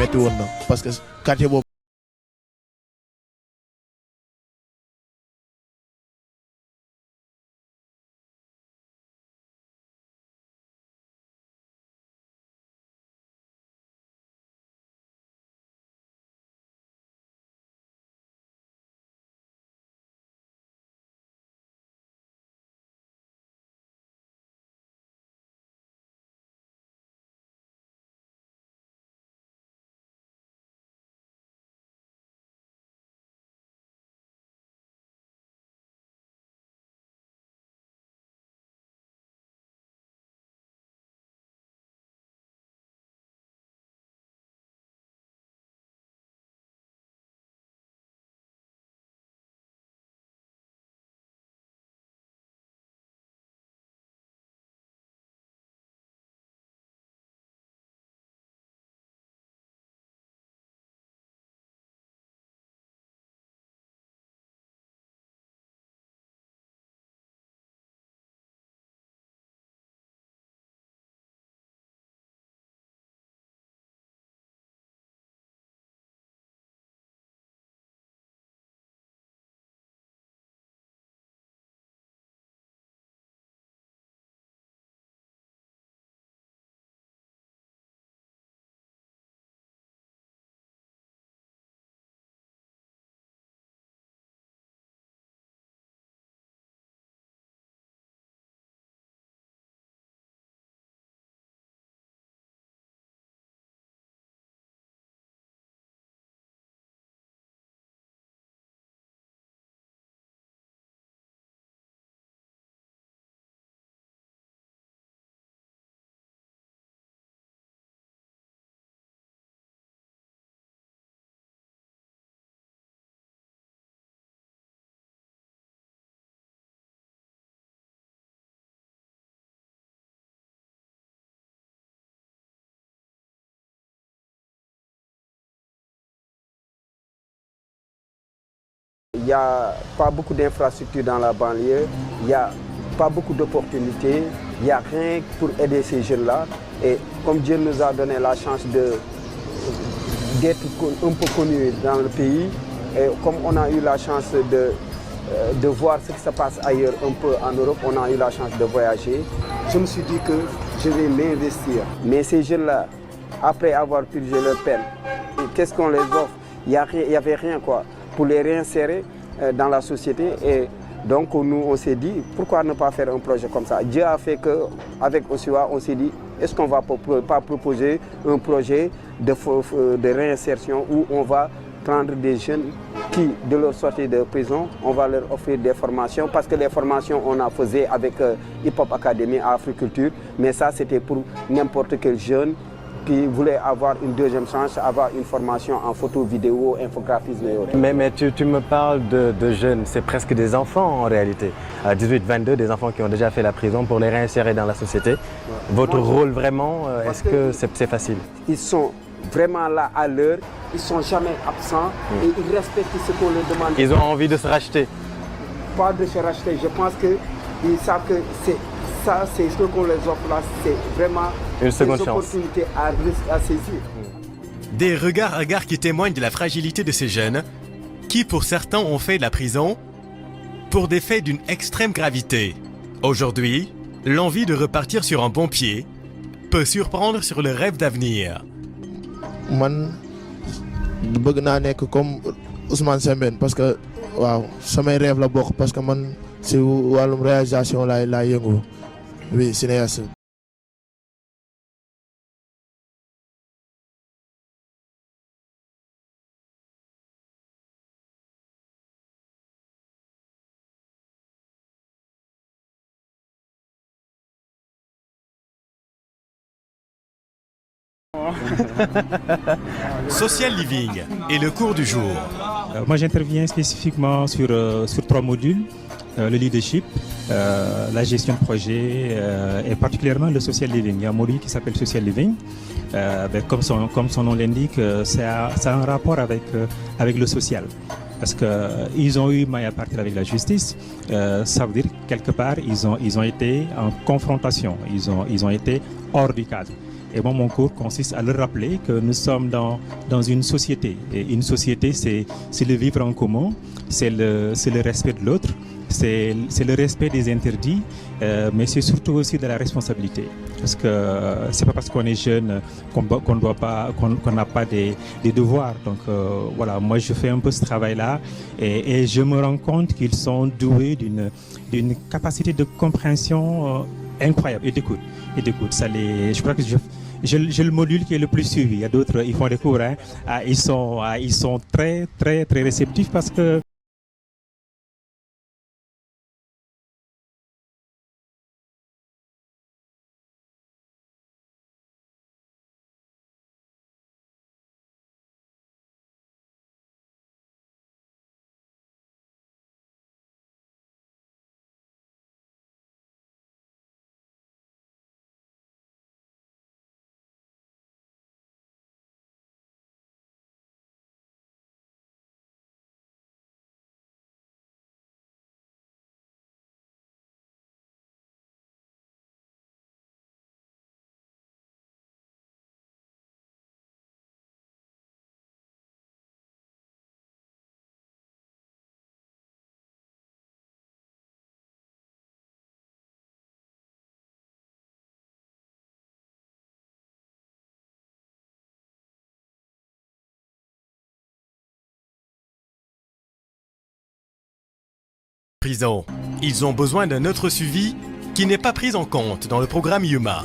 métti woon na parce que quartier boobu. Il n'y a pas beaucoup d'infrastructures dans la banlieue, il n'y a pas beaucoup d'opportunités, il n'y a rien pour aider ces jeunes-là. Et comme Dieu nous a donné la chance d'être un peu connus dans le pays, et comme on a eu la chance de voir ce qui se passe ailleurs un peu en Europe, on a eu la chance de voyager, je me suis dit que je vais m'investir. Mais ces jeunes-là, après avoir purgé leur peine, qu'est-ce qu'on les offre? Il n'y avait rien quoi, pour les réinsérer dans la société. Et donc nous on s'est dit, pourquoi ne pas faire un projet comme ça? Dieu a fait qu'avec Osiwa, on s'est dit, est-ce qu'on ne va pas proposer un projet de réinsertion où on va prendre des jeunes qui, de leur sortie de prison, on va leur offrir des formations, parce que les formations on a faisait avec Hip Hop Academy à Africulture, mais ça c'était pour n'importe quel jeune qui voulait avoir une deuxième chance, avoir une formation en photo, vidéo, infographisme et autres. Mais tu me parles de jeunes, c'est presque des enfants en réalité. À 18-22, des enfants qui ont déjà fait la prison pour les réinsérer dans la société. Ouais. Votre rôle vraiment, est-ce que c'est facile? Ils sont vraiment là à l'heure, ils ne sont jamais absents et ils respectent ce qu'on leur demande. Ils ont envie de se racheter? Pas de se racheter, je pense qu'ils savent que c'est ce qu'on les offre là, c'est vraiment une seconde chance. Opportunité à saisir. Des regards qui témoignent de la fragilité de ces jeunes, qui pour certains ont fait de la prison pour des faits d'une extrême gravité. Aujourd'hui, l'envie de repartir sur un bon pied peut surprendre sur le rêve d'avenir. Man bëgg naa nekk comme Ousmane Sembène parce que waaw samay rêve la bokk parce que man si wàllum réalisation laay yëngu oui cinéaste. Social Living et le cours du jour. Moi j'interviens spécifiquement sur 3 modules, le leadership, la gestion de projet et particulièrement le social living. Il y a un module qui s'appelle social living. Comme son nom l'indique, ça a un rapport avec le social. Parce qu'ils ont eu maille à partir avec la justice. Ça veut dire quelque part, ils ont été en confrontation, ils ont été hors du cadre. Et moi, mon cours consiste à leur rappeler que nous sommes dans une société. Et une société, c'est le vivre en commun, c'est le respect de l'autre, c'est le respect des interdits, mais c'est surtout aussi de la responsabilité. Parce que c'est pas parce qu'on est jeune qu'on n'a pas des devoirs. Donc voilà, moi je fais un peu ce travail-là et je me rends compte qu'ils sont doués d'une capacité de compréhension incroyable et d'écoute. Je crois que j'ai le module qui est le plus suivi. Il y a d'autres, ils font des cours, hein. Ils sont très très très réceptifs parce que Prison. Ils ont besoin d'un autre suivi qui n'est pas pris en compte dans le programme Yuma.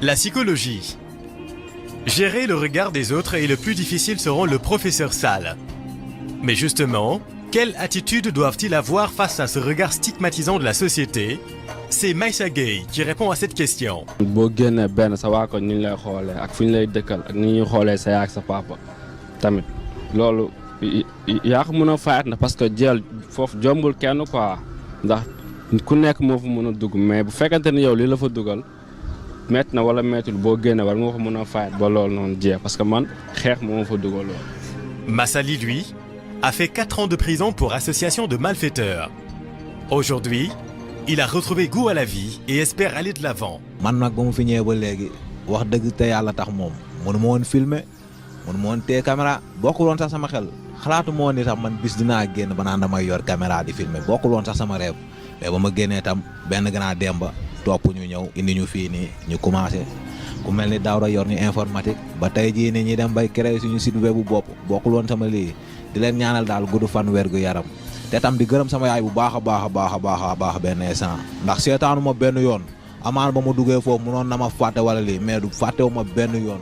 La psychologie. Gérer le regard des autres est le plus difficile selon le professeur Sall. Mais justement, quelle attitude doivent-ils avoir face à ce regard stigmatisant de la société? C'est Maïssa Gueye qui répond à cette question. boo génnee benn sa waa ko ni ñu lay xoolee ak fu ñu lay dëkkal ak ni ñuy xoolee sa yaay ak sa papa tamit loolu yaa ko mën a fayat na parce que jël foofu jombul kenn quoi ndax ku nekk moo fa mën a dugg mais bu fekkente ni yow li la fa dugal métti na wala méttul boo génnee war nga ko mën a fayat ba loolu noonu jeex parce que man xeex moo ma fa dugal loolu. Massali, lui, a fait 4 ans de prison pour association de malfaiteurs. Aujourd'hui, il a retrouvé goût à la vie et espère aller de l'avant. man nag ba mu fi ñëwee ba léegi wax dëgg te yàlla tax moom mënu ma woon filmer mënu ma woon téye caméra bokkul woon sax sama xel xalaatu ma woon ni sax man bis dinaa génn ba naan damay yor caméra di filmer bokkul woon sax sama rêve mais ba ma génnee tam benn grand Demba topp ñu ñëw indi ñu fii nii ñu commencé ku mel ni Daouda yor ñu informatique ba tey jii nii ñi dem bay créer suñu site web bu bopp bokkul woon sama lii di leen ñaanal daal gudd fan wér gu yaram. te tam di gërëm sama yaay bu baax a baax benn instant ndax seetaanu ma benn yoon amaan ba ma duggee foofu mënoon na ma fàtte wala lii mais du fàttewu ma benn yoon.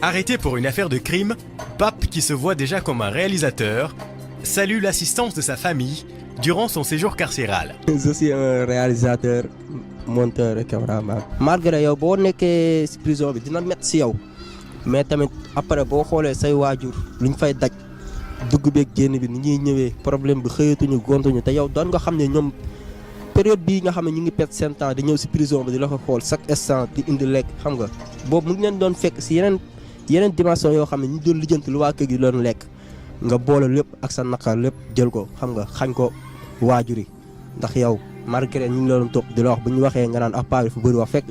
Arrêté pour une affaire de crime, Pape, qui se voit déjà comme un réalisateur, salue l'assistance de sa famille durant son séjour carcéral. Je suis un réalisateur, monteur et cameraman. Malgré yow boo nekkee si prison bi dina métti si yow mais tamit après boo xoolee say waajur luñ fay daj. dugg beeg génn bi ni ñuy ñëwee problème bi xëyatuñu gontuñu te yow doon nga xam ne ñoom période bii nga xam ne ñu ngi perte seen temps di ñëw si prison bi di la ko xool chaque instant di indi lekk xam nga boobu mu ngi leen doon fekk si yeneen dimension yoo xam ne ñu doon lijjanti lu waa kër gi doon lekk nga boole lépp ak sa naqar lépp jël ko xam nga xañ ko waajur yi ndax yow malgré ñu ngi la doon toog di la wax bu ñu waxee nga naan appart fu bëri wax fekk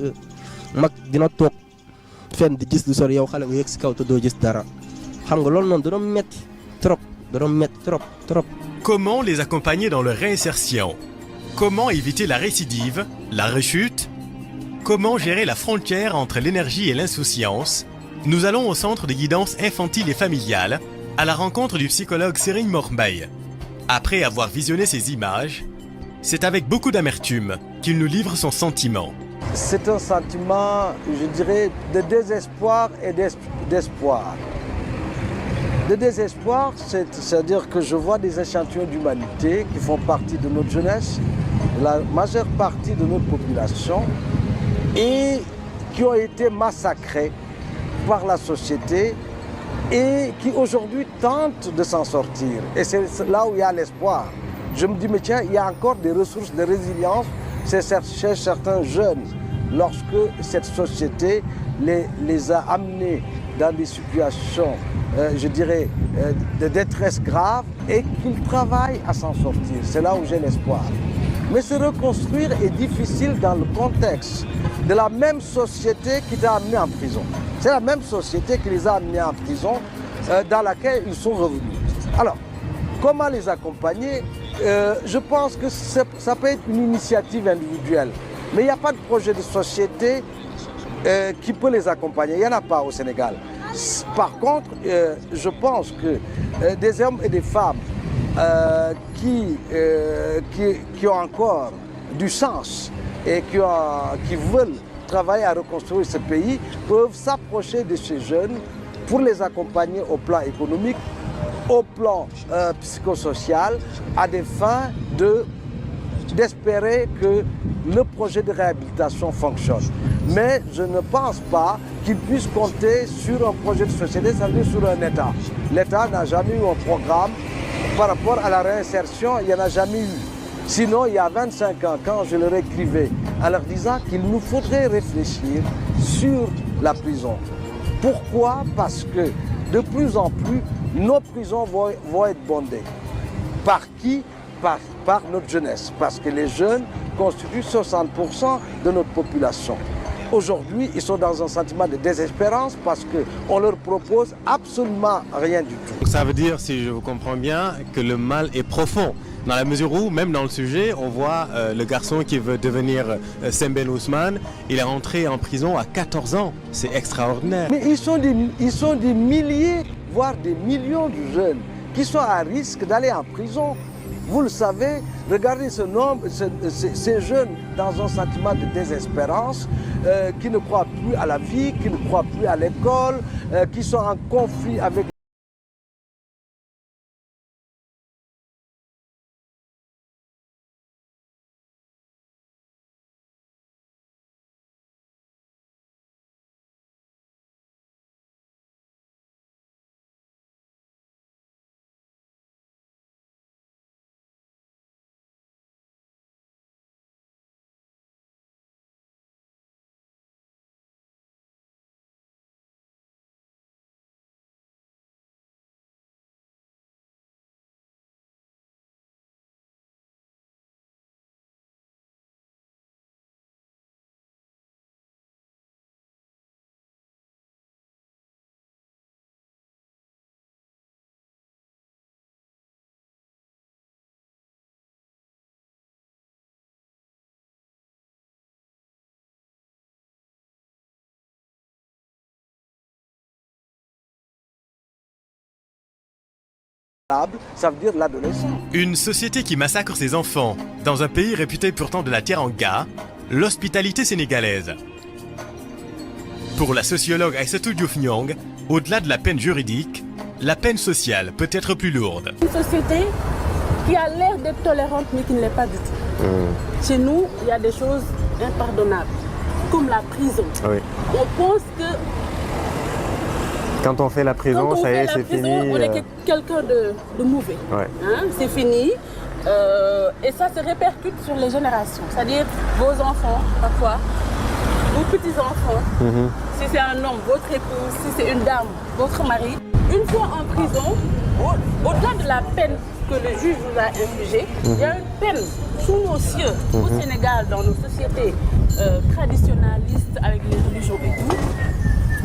mag dina toog fenn di gis lu sori yow xale nga yëg si kaw te doo gis dara xam nga loolu noonu dana metti trop. Comment les accompagner dans leur réinsertion? Comment éviter la récidive, la rechute? Comment gérer la frontière entre l'énergie et l'insouciance? Nous allons au centre de guidance infantile et familiale, à la rencontre du psychologue Serigne Mormbaye. Après avoir visionné ces images, c'est avec beaucoup d'amertume qu'il nous livre son sentiment. C'est un sentiment, je dirais, de désespoir et d'espoir. Le désespoir, c'est-à-dire que je vois des échantillons d'humanité qui font partie de notre jeunesse, de la majeure partie de notre population, et qui ont été massacrés par la société et qui aujourd'hui tentent de s'en sortir. Et c'est là où il y a l'espoir. Je me dis, mais tiens, il y a encore des ressources de résilience chez certains jeunes lorsque cette société les a amenés dans des situations, je dirais, de détresse grave et qu'ils travaillent à s'en sortir. C'est là où j'ai l'espoir. Mais se reconstruire est difficile dans le contexte de la même société qui t'a amené en prison. C'est la même société qui les a amenés en prison dans laquelle ils sont revenus. Alors, comment les accompagner? Je pense que ça peut être une initiative individuelle. Mais il n'y a pas de projet de société qui peut les accompagner. Il n'y en a pas au Sénégal. Par contre, je pense que des hommes et des femmes qui ont encore du sens et qui veulent travailler à reconstruire ce pays peuvent s'approcher de ces jeunes pour les accompagner au plan économique, au plan psychosocial, à des fins d'espérer que le projet de réhabilitation fonctionne. Mais je ne pense pas qu'ils puissent compter sur un projet de société, ça veut dire sur un État. L'État n'a jamais eu un programme par rapport à la réinsertion, il n'y en a jamais eu. Sinon, il y a 25 ans, quand je leur écrivais en leur disant qu'il nous faudrait réfléchir sur la prison. Pourquoi? Parce que de plus en plus, nos prisons vont être bondées. Par qui? Par notre jeunesse. Parce que les jeunes constituent 60% de notre population. Aujourd'hui, ils sont dans un sentiment de désespérance parce qu'on leur propose absolument rien du tout. Donc ça veut dire, si je vous comprends bien, que le mal est profond. Dans la mesure où, même dans le sujet, on voit le garçon qui veut devenir Sembène Ousmane, il est rentré en prison à 14 ans. C'est extraordinaire. Mais ils sont des milliers, voire des millions de jeunes qui sont à risque d'aller en prison. Vous le savez, regardez ce nombre, ces jeunes dans un sentiment de désespérance, qui ne croient plus à la vie, qui ne croient plus à l'école, qui sont en conflit avec ça veut dire l'adolescent. Une société qui massacre ses enfants, dans un pays réputé pourtant de la teranga, l'hospitalité sénégalaise. Pour la sociologue Aïssatou Diouf Niang, au-delà de la peine juridique, la peine sociale peut être plus lourde. Une société qui a l'air d'être tolérante mais qui ne l'est pas du tout. Chez nous, il y a des choses impardonnables, comme la prison. Oui. On pense que quand on fait la prison, ça y est, c'est fini. On est quelqu'un de mauvais. Ouais. Hein? C'est fini. Et ça se répercute sur les générations. C'est-à-dire vos enfants, parfois, vos petits-enfants. Si c'est un homme, votre épouse. Si c'est une dame, votre mari. Une fois en prison, au-delà de la peine que le juge vous a infligée, il y a une peine sous nos cieux, au Sénégal, dans nos sociétés traditionnalistes, avec les religions et tout,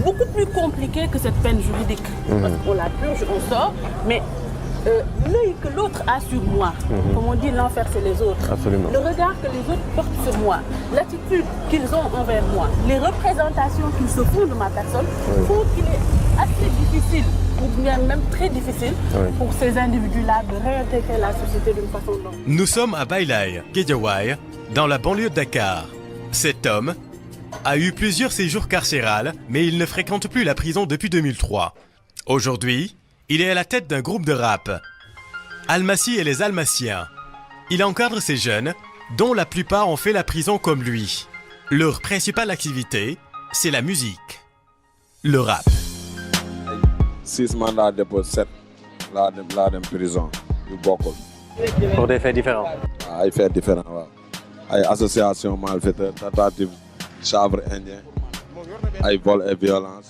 beaucoup plus compliqué que cette peine juridique. Parce qu'on la purge, on sort, mais l'œil que l'autre a sur moi, comme on dit, l'enfer c'est les autres. Absolument. Le regard que les autres portent sur moi, l'attitude qu'ils ont envers moi, les représentations qu'ils se font de ma personne, font qu'il est assez difficile, ou bien même très difficile, pour ces individus-là de réintégrer la société d'une façon ou d'une autre. Nous sommes à Bailai, Guédiawaye, dans la banlieue de Dakar. Cet homme a eu plusieurs séjours carcérales, mais il ne fréquente plus la prison depuis 2003. Aujourd'hui, il est à la tête d'un groupe de rap, Almassi et les Almassiens. Il encadre ces jeunes, dont la plupart ont fait la prison comme lui. Leur principale activité, c'est la musique, le rap. 6 mandats de dépôt, 7 là dem prison yu bokkul. Pour des faits différents. Ay faits différents waaw. Ay association malfaiteur, tentative chanvre indien ay vol et violence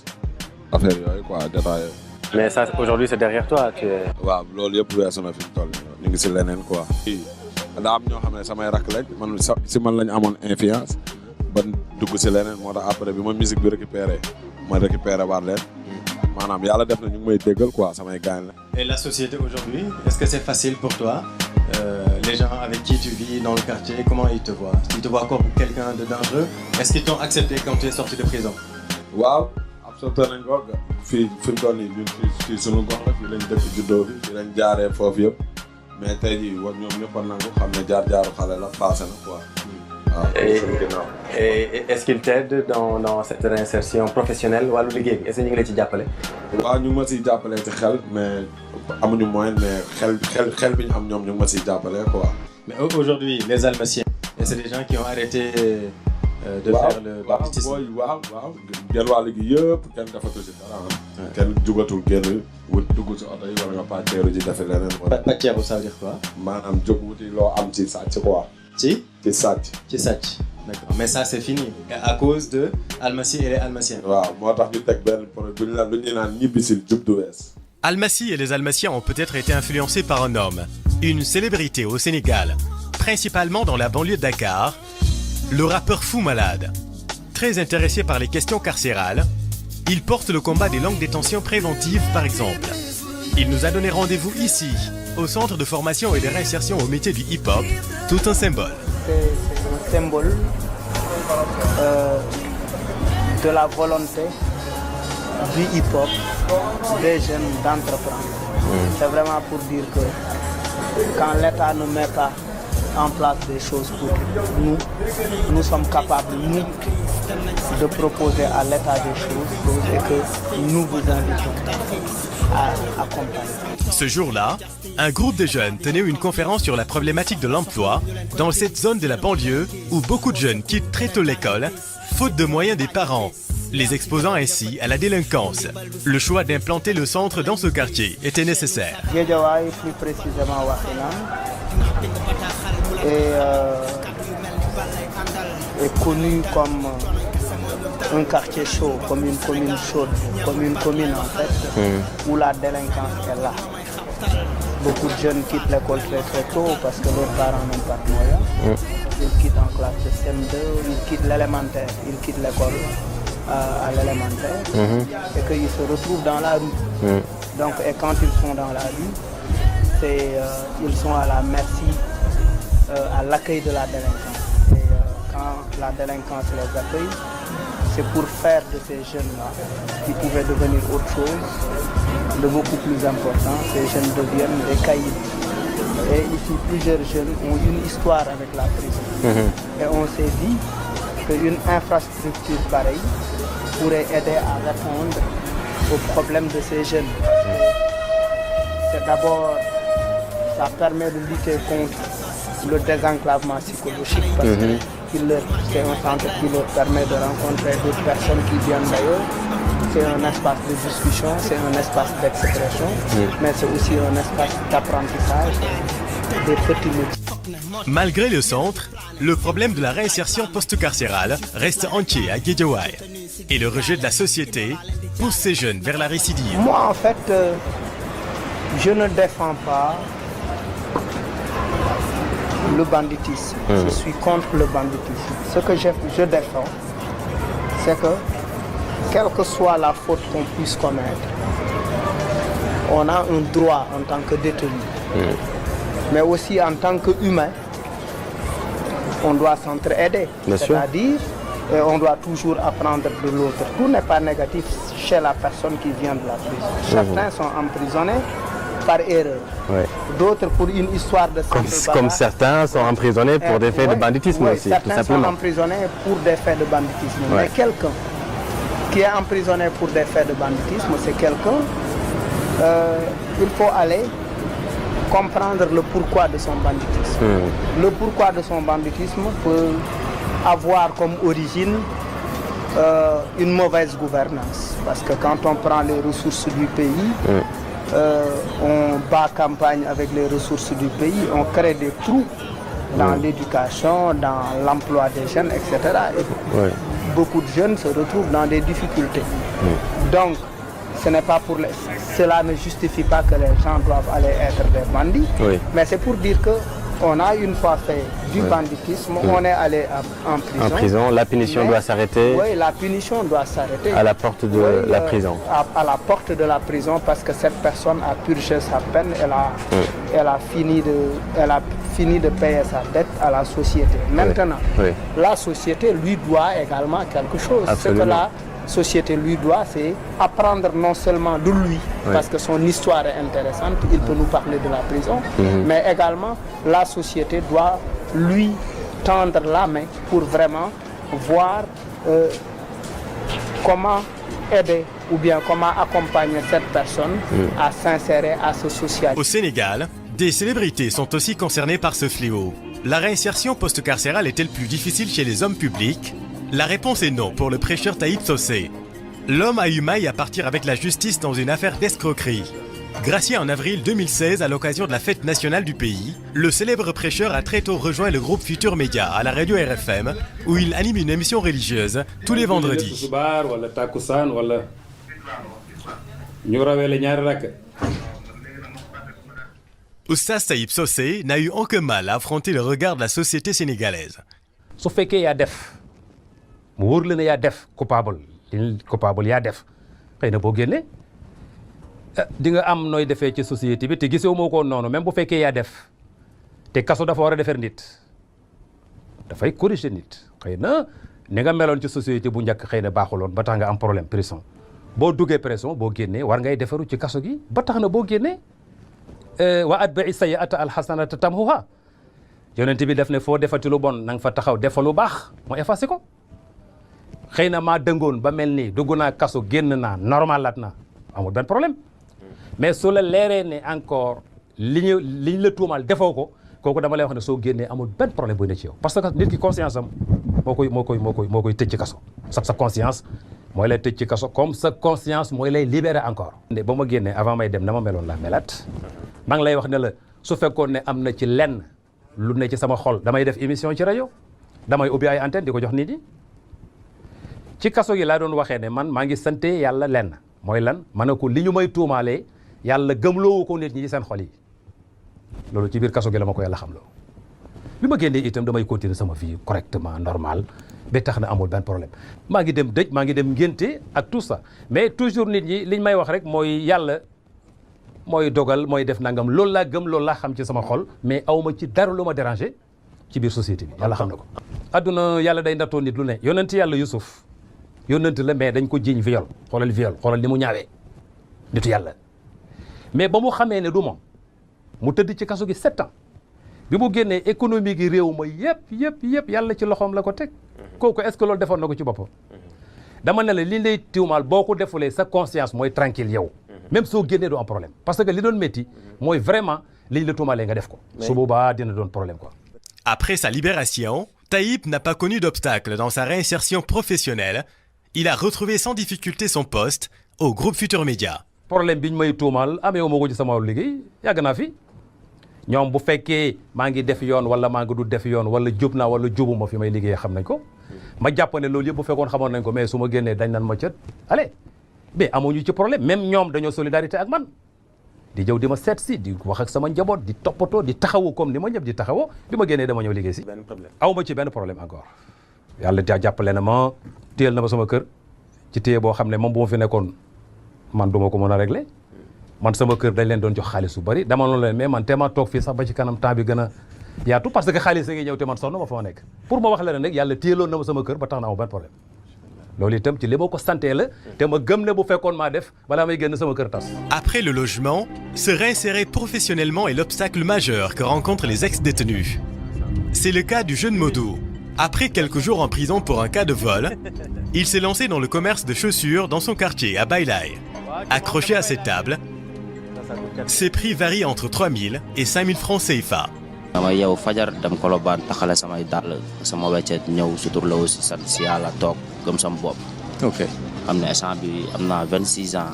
affaire yooyu quoi détaillé. Mais ça aujourd'hui c'est derrière toi. waaw loolu yëpp weesu na fi mu toll ñu ngi si leneen quoi. daa am ñoo xam ne samay rakk lañ man si man lañ amoon influence ba dugg si leneen moo tax après bi ma musique bi récupéré waat leen maanaam yàlla def na ñu ngi may déggal quoi samay gaañ la. Et la société aujourd'hui, est-ce que c'est facile pour toi? Les gens avec qui tu vis dans le quartier, comment ils te voient? Ils te voient comme quelqu'un de dangereux? Est-ce qu'ils t'ont accepté quand tu es sorti de prison? waaw accepté nañ ko fii fi mu toll nii ñun fii sunu gox la fii lañ dëkk juddoo bi fii lañ jaaree foofu yëpp mais tey jii war ñoom ñëpp a nangu xam ne jaar-jaaru xale la passé na quoi. Et est-ce qu'il t'aide dans cette réinsertion professionnelle wàllu liggéey bi est-ce que ñu ngi lay ci jàppale? waaw ñu ngi ma siy jàppale ci xel mais amuñu moyen mais xel bi ñu am ñoom ñu ngi ma siy jàppale quoi. Mais aujourd'hui les Almaciens, c'est des gens qui ont arrêté de faire le banditisme. waaw genn wàll gi yëpp kenn defatu si dara kenn jugatul génn wut dugg si oto yi wala nga pàcceeru ji defe leneen. Pàcceeru ça veut dire quoi? maanaam jóg wuti loo am ci sàcc quoi. ci sàcc. D'accord. Mais ça c'est fini à cause de Almacy et les Almaciens. waaw moo tax ñu teg benn problème bu ñu naan ñibbisil jub du wees. Almacy et les Almaciens ont peut-être été influencés par un homme, une célébrité au Sénégal, principalement dans la banlieue de Dakar, le rappeur Fou Malade. Très intéressé par les questions carcérales, il porte le combat des longues détentions préventives par exemple. Il nous a donné rendez-vous ici, au centre de formation et de réinsertion au métier du hip-hop, tout un symbole. C'est un symbole de la volonté du hip-hop, des jeunes d'entreprendre. C'est vraiment pour dire que quand l'État ne met pas en place des choses pour nous, nous sommes capables, nous, de proposer à l'État des choses et que nous vous invitons à accompagner. Ce jour-là, un groupe de jeunes tenait une conférence sur la problématique de l'emploi dans cette zone de la banlieue où beaucoup de jeunes quittent très tôt l'école, faute de moyens des parents, les exposant ainsi à la délinquance. Le choix d'implanter le centre dans ce quartier était nécessaire. Guédiawaye, plus précisément Wakhinane, est connu comme un quartier chaud, comme une commune chaude, comme une commune en fait, où la délinquance est là. Beaucoup de jeunes quittent l'école très tôt parce que leurs parents n'ont pas de moyens. Ils quittent en classe de CM2, ils quittent l'élémentaire, ils quittent l'école à l'élémentaire et qu'ils se retrouvent dans la rue. Donc, et quand ils sont dans la rue, ils sont à la merci, à l'accueil de la délinquance. Et quand la délinquance les accueille, c'est pour faire de ces jeunes-là qui pouvaient devenir autre chose, de beaucoup plus important. Ces jeunes deviennent des caïds. Et ici, plusieurs jeunes ont une histoire avec la prison. Et on s'est dit qu'une infrastructure pareille pourrait aider à répondre aux problèmes de ces jeunes. C'est d'abord, ça permet de lutter contre le désenclavement psychologique parce que c'est un centre qui leur permet de rencontrer d'autres personnes qui viennent d'ailleurs. C'est un espace de discussion, c'est un espace d'expression, mais c'est aussi un espace d'apprentissage des petits métiers. Malgré le centre, le problème de la réinsertion post-carcérale reste entier à Guédiawaye. Et le rejet de la société pousse ces jeunes vers la récidive. Moi, en fait, je ne défends pas le banditisme. Je suis contre le banditisme. Ce que je défends, c'est que, quelle que soit la faute qu'on puisse commettre, on a un droit en tant que détenu. Mais aussi en tant qu'humain, on doit s'entraider. C'est-à-dire, on doit toujours apprendre de l'autre. Tout n'est pas négatif chez la personne qui vient de la prison. Certains sont emprisonnés par erreur. D'autres pour une histoire de comme certains sont emprisonnés pour des faits de banditisme aussi, tout simplement. Certains sont emprisonnés pour des faits de banditisme. Mais quelqu'un qui est emprisonné pour des faits de banditisme, c'est quelqu'un, il faut aller comprendre le pourquoi de son banditisme. Le pourquoi de son banditisme peut avoir comme origine une mauvaise gouvernance. Parce que quand on prend les ressources du pays, on bat campagne avec les ressources du pays, on crée des trous dans l'éducation, dans l'emploi des jeunes, etc. Et beaucoup de jeunes se retrouvent dans des difficultés. Donc, ce n'est pas pour cela ne justifie pas que les gens doivent aller être des bandits, mais c'est pour dire que on a une fois fait du banditisme, on est allé en prison. En prison, la punition doit s'arrêter. Oui, la punition doit s'arrêter. À la porte de la prison. À la porte de la prison, parce que cette personne a purgé sa peine, elle a fini de payer sa dette à la société. Maintenant, la société lui doit également quelque chose. Absolument. Ce que la société lui doit, c'est apprendre non seulement de lui, parce que son histoire est intéressante, il peut nous parler de la prison, mais également la société doit lui tendre la main pour vraiment voir comment aider ou bien comment accompagner cette personne à s'insérer, à se socialiser. Au Sénégal, des célébrités sont aussi concernées par ce fléau. La réinsertion post-carcérale est-elle plus difficile chez les hommes publics? La réponse est non pour le prêcheur Taïb Socé. L'homme a eu maille à partir avec la justice dans une affaire d'escroquerie. Gracié en avril 2016 à l'occasion de la fête nationale du pays, le célèbre prêcheur a très tôt rejoint le groupe Futur Média à la radio RFM, où il anime une émission religieuse tous les vendredis. Oustaz Taïb Socé n'a eu aucun mal à affronter le regard de la société sénégalaise. su fekkee yaa def mu wóor la ne yaa def coupable yaa def xëy na boo génnee di nga am nooy defee ci société bi te gisee moo ko noonu même bu fekkee yaa def te kaso dafa war a defar nit dafay corriger nit xëy na ni nga meloon ci société bu njëkk xëy na baaxuloon ba tax nga am problème prison boo duggee prison boo génnee war ngay defaru ci kaso gi ba tax na boo génnee wa atba'i sayyi'ata alhasanata tamhuha yonent bi def ne foo defati lu bon na nga fa taxaw defa lu baax mu effacé ko xëy na maa dëngoon ba mel nii dugg naa kaso génn naa normal lat na amul benn problème mais su la leeree ne encore liñ la tuumal defoo ko kooku dama lay wax ne soo génnee amul benn problème buy ne ci yow parce que nit ki conscience am moo koy tëj ci kaso sa conscience mooy lay tëj ci kaso comme sa conscience mooy lay libérer encore ba ma génnee avant may dem na ma meloon laa melat maa ngi lay wax ne la su fekkoon ne am na ci lenn lu ne ci sama xol damay def émission ci rajo damay ubbi ay antenne di ko jox nit ñi ci kaso gi laa doon waxee ne man maa ngi sante yàlla lenn mooy lan ma ne ko li ñu may tuumaalee yàlla gëmloowu ko nit ñi ci seen xol yi loolu ci biir kaso gi la ma ko yàlla xam loo bi ma génnee itam damay continuer sama vie correctement normal ba tax na amul benn problème maa ngi dem dëj maa ngi dem ngénte ak tout ça mais toujours nit ñi liñ may wax rek mooy yàlla mooy dogal mooy def nangam loolu laa gëm loolu laa xam ci sama xol mais awma ci dara lu ma déranger ci biir société bi yàlla xam na ko adduna yàlla day nattoo nit lu ne yonent yàlla Yusuf yonent la mais dañ ko jiiñ viol xoolal ni mu ñaawee nitu yàlla mais ba mu xamee ne du moom mu tëdd ci kaso gi 7 ans bi mu génnee économie gi réew ma yëpp yàlla ci loxoom la ko teg kooku est-ce que loolu defoon na ko ci boppam dama ne la li lay tiwmaal boo ko defulee sa conscience mooy tranquille yow même soo génnee du am problème parce que li doon métti mooy vraiment liñ la tuumaalee nga def ko su boobaa dina doon problème quoi. Après sa libération, Taïb n'a pas connu d'obstacle dans sa réinsertion professionnelle. Il a retrouvé sans difficulté son poste au groupe Futur Média. problème bi ñu may tuumaal amee wu ma ko ci sama liggéey yàgg naa fi ñoom bu fekkee maa ngi def yoon wala maa ngi du def yoon wala jub naa wala jubuma fi may liggéey xam nañ ko ma jàpp ne loolu yëpp bu fekkoon xamoon nañ ko mais su ma génnee dañ nan ma cët allez mais amuñu ci problème même ñoom dañoo solidarité ak man di jëw di ma seet si di wax ak sama njaboot di toppatoo di taxawu comme ni ma ñëpp di taxawoo bi ma génnee dama ñëw liggéey si aw ma ci benn problème encore yàlla jàppale na ma téyel na ma sama kër ci téye boo xam ne moom bu ma fi nekkoon man du ma ko mën a régler man sama kër dañ leen doon jox xaalis su bari dama noonu leen mais man te ma toog fii sax ba ci kanam temps bi gën a yaatu parce que xaalis a ngi ñëw te man sonn ma fa ma nekk pour ma wax la rek yàlla téyeloon na ma sama kër ba tax na amu benn problème loolu itam ci li ma ko santee la te ma gëm ne bu fekkoon maa def balaa may génn sama kër tas. Après le logement, se réinsérer professionnellement est l'obstacle majeur que rencontrent les ex-détenus. C'est le cas du jeune Modou. Après quelques jours en prison pour un cas de vol, il s'est lancé dans le commerce de chaussures dans son quartier à Bailay. Accroché à ses tables, ses prix varient entre 3 000 et 5 000 francs CFA. dama yow fajar dem Colobane taxale samay dàll sama weccet ñëw suturlawu si sant si yàlla toog gëm sama bopp. ok xam ne instant bi am naa 26 ans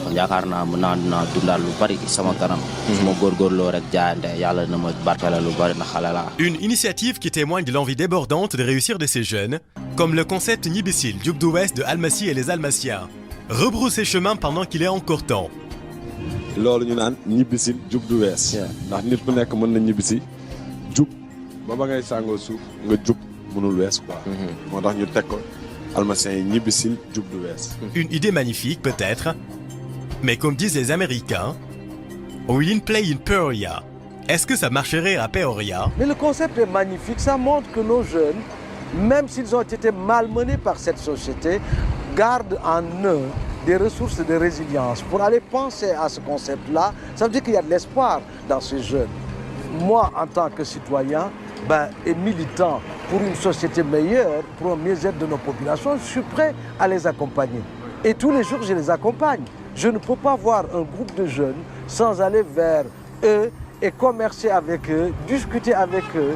kon yaakaar naa mën naa dundal lu bari sama kanam. su ma góorgóorloo rek jaayante yàlla na ma barkeel lu bari na xale laa. Une initiative qui témoigne de l'envie débordante de réussir de ces jeunes, Comme le concept Ñibbisil Jub du West de Almasi et les Almaciens. Rebrousser chemin pendant qu'il est encore temps. loolu ñu naan ñibbisil jub du wees. ndax nit ku nekk mën na ñibbisi jub ba ngay sàngoo suuf nga jub mënul wees quoi. moo tax ñu teg ko Almaciens yi ñibbisil jub du wees. Une idée magnifique peut-être, mais comme disent les Américains, we in play in Peoria. Est-ce que ça marcherait à Peoria? Mais le concept est magnifique, ça montre que nos jeunes, même s'ils ont été malmenés par cette société, gardent en eux des ressources de résilience. Pour aller penser à ce concept-là, ça veut dire qu'il y a de l'espoir dans ces jeunes. Moi, en tant que citoyen et militant pour une société meilleure, pour un mieux-être de nos populations, je suis prêt à les accompagner. Et tous les jours, je les accompagne. Je ne peux pas voir un groupe de jeunes sans aller vers eux et commercer avec eux, discuter avec eux,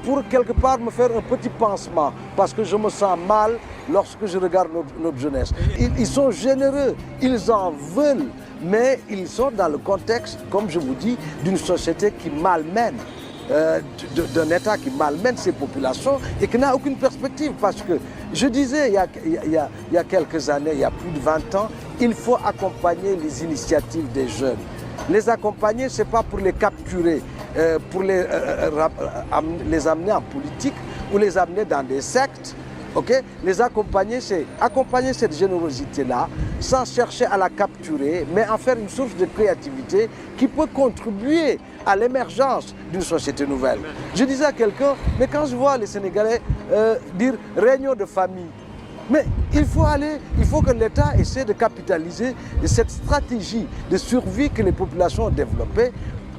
pour quelque part me faire un petit pansement, parce que je me sens mal lorsque je regarde notre jeunesse. Ils sont généreux, ils en veulent, mais ils sont dans le contexte, comme je vous dis, d'une société qui malmène, d'un État qui malmène ses populations et qui n'a aucune perspective. Parce que je disais il y a quelques années, il y a plus de 20 ans, il faut accompagner les initiatives des jeunes. Les accompagner, ce n'est pas pour les capturer, pour les amener en politique ou les amener dans des sectes. Okay? Les accompagner, c'est accompagner cette générosité-là sans chercher à la capturer, mais en faire une source de créativité qui peut contribuer à l'émergence d'une société nouvelle. Je disais à quelqu'un, mais quand je vois les Sénégalais dire réunion de famille, mais il faut que l'État essaie de capitaliser cette stratégie de survie que les populations ont développée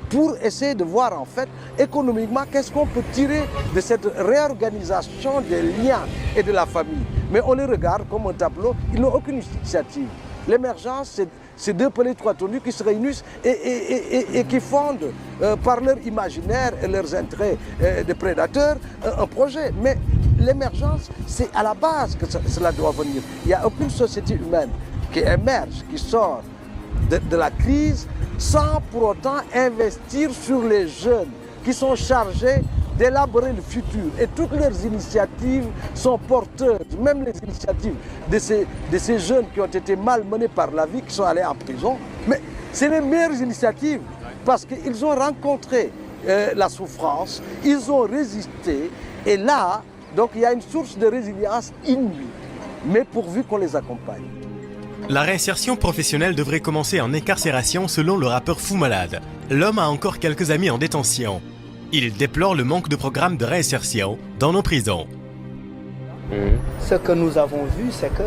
pour essayer de voir en fait économiquement qu'est-ce qu'on peut tirer de cette réorganisation des liens et de la famille. Mais on les regarde comme un tableau, ils n'ont aucune initiative. L'émergence, c'est deux pelés trois tenus qui se réunissent et qui fondent par leur imaginaire et leurs intérêts de prédateurs un projet. Mais l'émergence, c'est à la base que cela doit venir. Il n'y a aucune société humaine qui émerge, qui sort de la crise sans pour autant investir sur les jeunes qui sont chargés d'élaborer le futur. Et toutes leurs initiatives sont porteuses, même les initiatives de ces jeunes qui ont été malmenés par la vie, qui sont allés en prison. Mais c'est les meilleures initiatives parce qu'ils ont rencontré la souffrance, ils ont résisté et là, donc il y a une source de résilience inouïe, mais pourvu qu'on les accompagne. La réinsertion professionnelle devrait commencer en incarcération selon le rappeur Fou Malade. L'homme a encore quelques amis en détention. Il déplore le manque de programmes de réinsertion dans nos prisons. Ce que nous avons vu, c'est que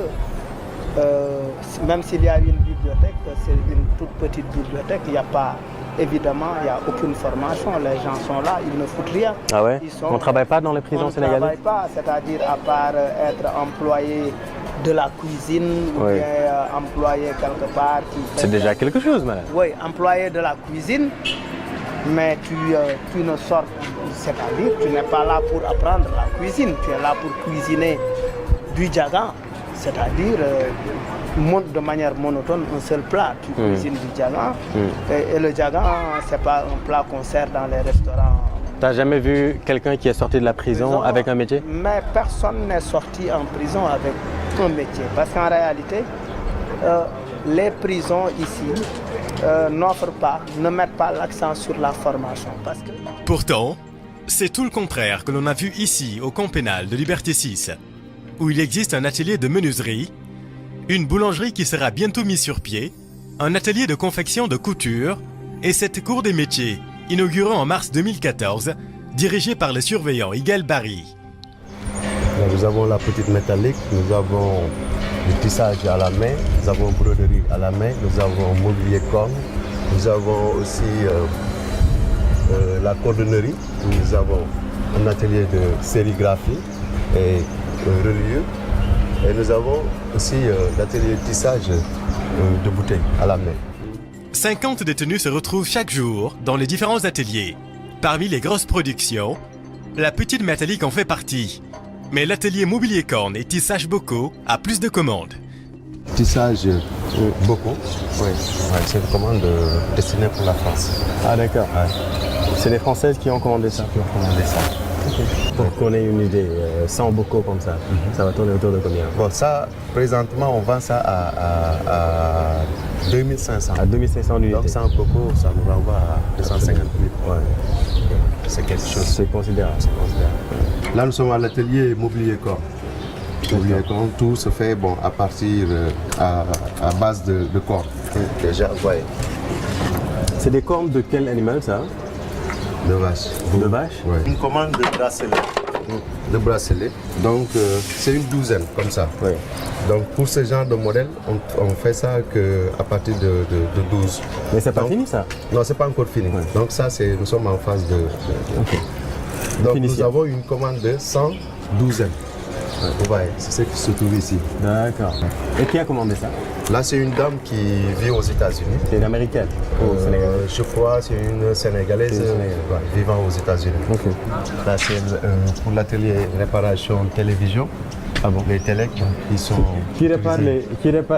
même s'il y a une bibliothèque, c'est une toute petite bibliothèque, il n'y a pas, évidemment, il n'y a aucune formation, les gens sont là, ils ne foutent rien. Ah ouais? On ne travaille pas dans les prisons sénégalaises? On ne travaille pas, c'est-à-dire à part être employé de la cuisine ou bien employé quelque part. C'est déjà quelque chose, madame. Oui, employé de la cuisine, mais tu ne sors, c'est-à-dire tu n'es pas là pour apprendre la cuisine, tu es là pour cuisiner du djagan, c'est-à-dire de manière monotone un seul plat, tu cuisines du djagan et le djagan, c'est pas un plat qu'on sert dans les restaurants. T'as jamais vu quelqu'un qui est sorti de la prison avec un métier? Mais personne n'est sorti en prison avec un métier. Parce qu'en réalité, les prisons ici n'offrent pas, ne mettent pas l'accent sur la formation. Parce que... Pourtant, c'est tout le contraire que l'on a vu ici au camp pénal de Liberté 6, où il existe un atelier de menuiserie, une boulangerie qui sera bientôt mise sur pied, un atelier de confection de couture et cette cour des métiers, inauguré en mars 2014, dirigé par le surveillant Igel Barry. Nous avons la petite métallique, nous avons du tissage à la main, nous avons broderie à la main, nous avons mobilier com, nous avons aussi la cordonnerie, nous avons un atelier de sérigraphie et reliure, et nous avons aussi l'atelier de tissage de bouteilles à la main. 50 détenus se retrouvent chaque jour dans les différents ateliers. Parmi les grosses productions, la petite métallique en fait partie. Mais l'atelier mobilier corne et tissage Boko a plus de commandes. Tissage Boko, oui, c'est une commande destinée pour la France. Ah d'accord. Ouais. C'est les Françaises qui ont commandé ça. Qui ont commandé ça. Pour qu'on ait une idée, 100 bocaux comme ça, ça va tourner autour de combien? Bon, ça, présentement, on vend ça à 2500. À 2500 unités. Donc 100 bocaux, ça nous renvoie à 250 000. Ouais. C'est quelque chose. C'est considérable. Là, nous sommes à l'atelier mobilier corps. Mobilier corps, tout se fait à partir à base de corps. Déjà, vous voyez. C'est des cornes de quel animal ça? De vache. De vache? Ouais. Une commande de bracelet. De bracelet. Donc c'est une douzaine comme ça. Oui. Donc pour ce genre de modèle, on fait ça qu'à partir de 12. Mais c'est pas fini ça? Non, c'est pas encore fini. Ouais. Donc ça, nous sommes en phase de... Okay. Donc Finition. Nous avons une commande de 100 douzaines. Ouais. Vous voyez, c'est ce qui se trouve ici. D'accord. Et qui a commandé ça? Là, c'est une dame qui vit aux États-Unis. C'est une américaine au Sénégal? Je crois c'est une Sénégalaise vivant aux États-Unis. Okay. Là, c'est pour l'atelier réparation télévision. Ah bon? Les télés qui sont... Qui répare les...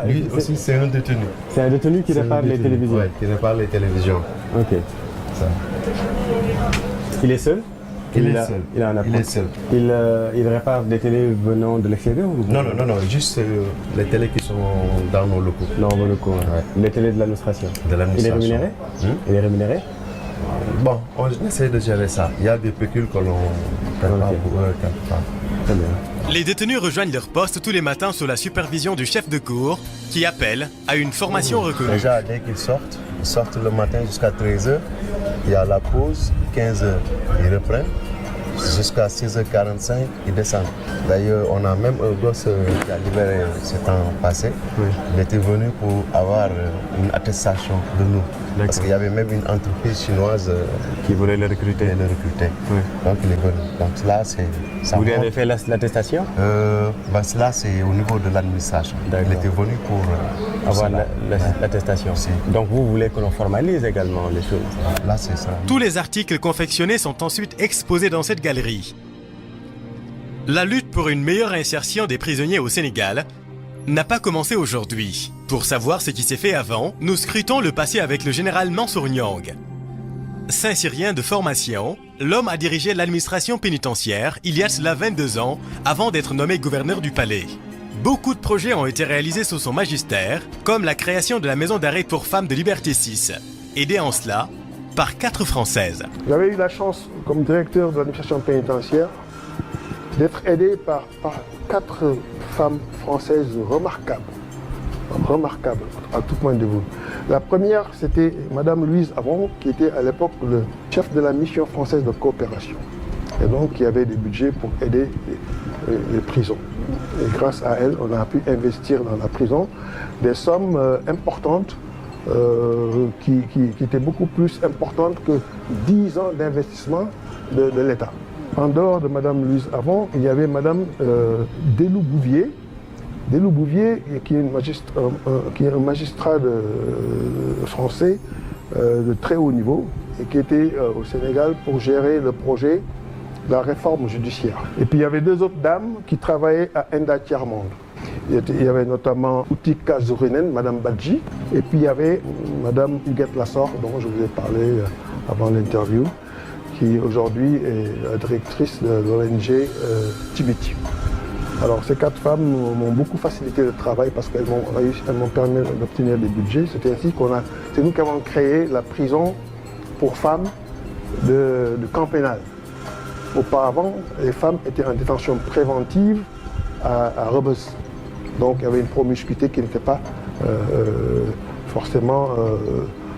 Lui aussi, c'est un détenu. C'est un détenu qui répare les télévisions? Oui, qui répare les télévisions. Ok. Ça. Il est seul? Il est seul. Il a un apprenti. Il est seul. Il répare des télés venant de l'extérieur? Non, juste les télés qui sont dans nos locaux. Dans vos locaux, ouais. Les télés de l'administration. De l'administration. Il est rémunéré? Il est rémunéré? Bon, on essaie de gérer ça. Il y a des pécules que l'on prépare pour eux. Très bien. Les détenus rejoignent leur poste tous les matins sous la supervision du chef de cour qui appelle à une formation reconnue. Déjà, dès qu'ils sortent le matin jusqu'à 13h. Il y a la pause, 15h, ils reprennent. Jusqu'à 6h45, ils descendent. D'ailleurs, on a même un gosse qui a libéré ce temps passé. Oui. Il était venu pour avoir une attestation de nous. Parce qu'il y avait même une entreprise chinoise qui voulait le recruter. Oui. Donc il est venu. Donc là, c'est... Vous lui avez fait l'attestation? Là, c'est au niveau de l'administration. Il était venu pour avoir l'attestation. Donc vous voulez que l'on formalise également les choses? Là, c'est ça. Tous les articles confectionnés sont ensuite exposés dans cette galerie. La lutte pour une meilleure insertion des prisonniers au Sénégal n'a pas commencé aujourd'hui. Pour savoir ce qui s'est fait avant, nous scrutons le passé avec le général Mansour Niang. Saint-Syrien de formation, l'homme a dirigé l'administration pénitentiaire il y a cela 22 ans avant d'être nommé gouverneur du palais. Beaucoup de projets ont été réalisés sous son magistère, comme la création de la maison d'arrêt pour femmes de Liberté 6, aidée en cela par 4 Françaises. J'avais eu la chance, comme directeur de l'administration pénitentiaire, d'être aidé par 4 femmes françaises remarquables à tout point de vue. La première, c'était Madame Louise Avon, qui était à l'époque le chef de la mission française de coopération. Et donc, qui avait des budgets pour aider les prisons. Et grâce à elle, on a pu investir dans la prison des sommes importantes, qui étaient beaucoup plus importantes que 10 ans d'investissement de l'État. En dehors de Madame Louise Avon, il y avait Madame Delou Bouvier, qui est un magistrat français de très haut niveau et qui était au Sénégal pour gérer le projet de la réforme judiciaire. Et puis il y avait 2 autres dames qui travaillaient à Enda Tiers-Monde. Il y avait notamment Outika Zourinen, Madame Badji, et puis il y avait Madame Huguette Lassor, dont je vous ai parlé avant l'interview, qui aujourd'hui est la directrice de l'ONG Tibiti. Alors ces 4 femmes m'ont beaucoup facilité le travail parce qu'elles m'ont permis d'obtenir des budgets. C'est ainsi c'est nous qui avons créé la prison pour femmes de camp pénal. Auparavant, les femmes étaient en détention préventive à Rebeuss. Donc il y avait une promiscuité qui n'était pas forcément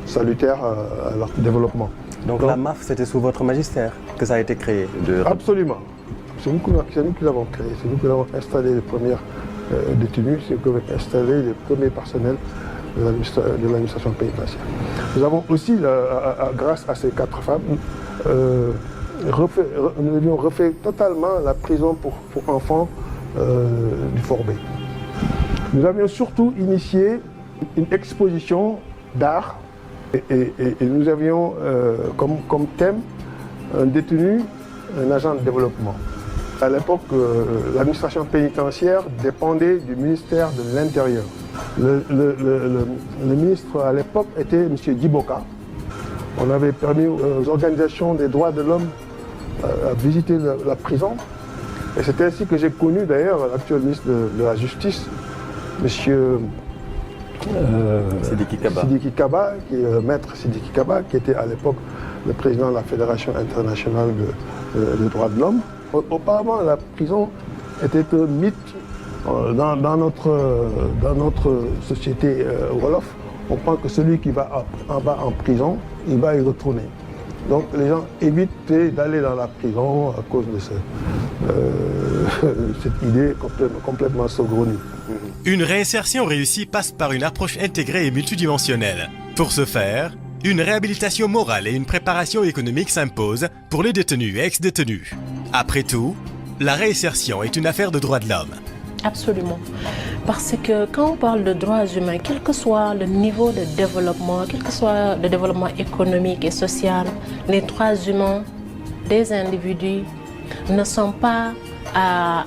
salutaire à leur développement. Donc la MAF, c'était sous votre magistère que ça a été créé? Absolument. C'est nous qui l'avons créé, c'est nous qui avons installé les premières détenus, c'est nous qui avons installé les premiers personnels de l'administration pénitentiaire. Nous avons aussi, grâce à ces 4 femmes, nous avions refait totalement la prison pour enfants du Forbé. Nous avions surtout initié une exposition d'art et nous avions comme thème un détenu, un agent de développement. À l'époque, l'administration pénitentiaire dépendait du ministère de l'Intérieur. Le ministre à l'époque était M. Diboka. On avait permis aux organisations des droits de l'homme visité la prison. Et c'est ainsi que j'ai connu d'ailleurs l'actuel ministre de la Justice, monsieur Sidiki Kaba. Sidiki Kaba, qui est le maître Sidiki Kaba, qui était à l'époque le président de la Fédération internationale des droits de l'homme. Auparavant, la prison était un mythe dans notre société Wolof. On pense que celui qui va en prison, il va y retourner. Donc les gens évitent d'aller dans la prison à cause de cette idée complètement saugrenue. Une réinsertion réussie passe par une approche intégrée et multidimensionnelle. Pour ce faire, une réhabilitation morale et une préparation économique s'imposent pour les détenus et ex-détenus. Après tout, la réinsertion est une affaire de droits de l'homme. Absolument. Parce que quand on parle de droits humains, quel que soit le niveau de développement, quel que soit le développement économique et social, les droits humains des individus ne sont pas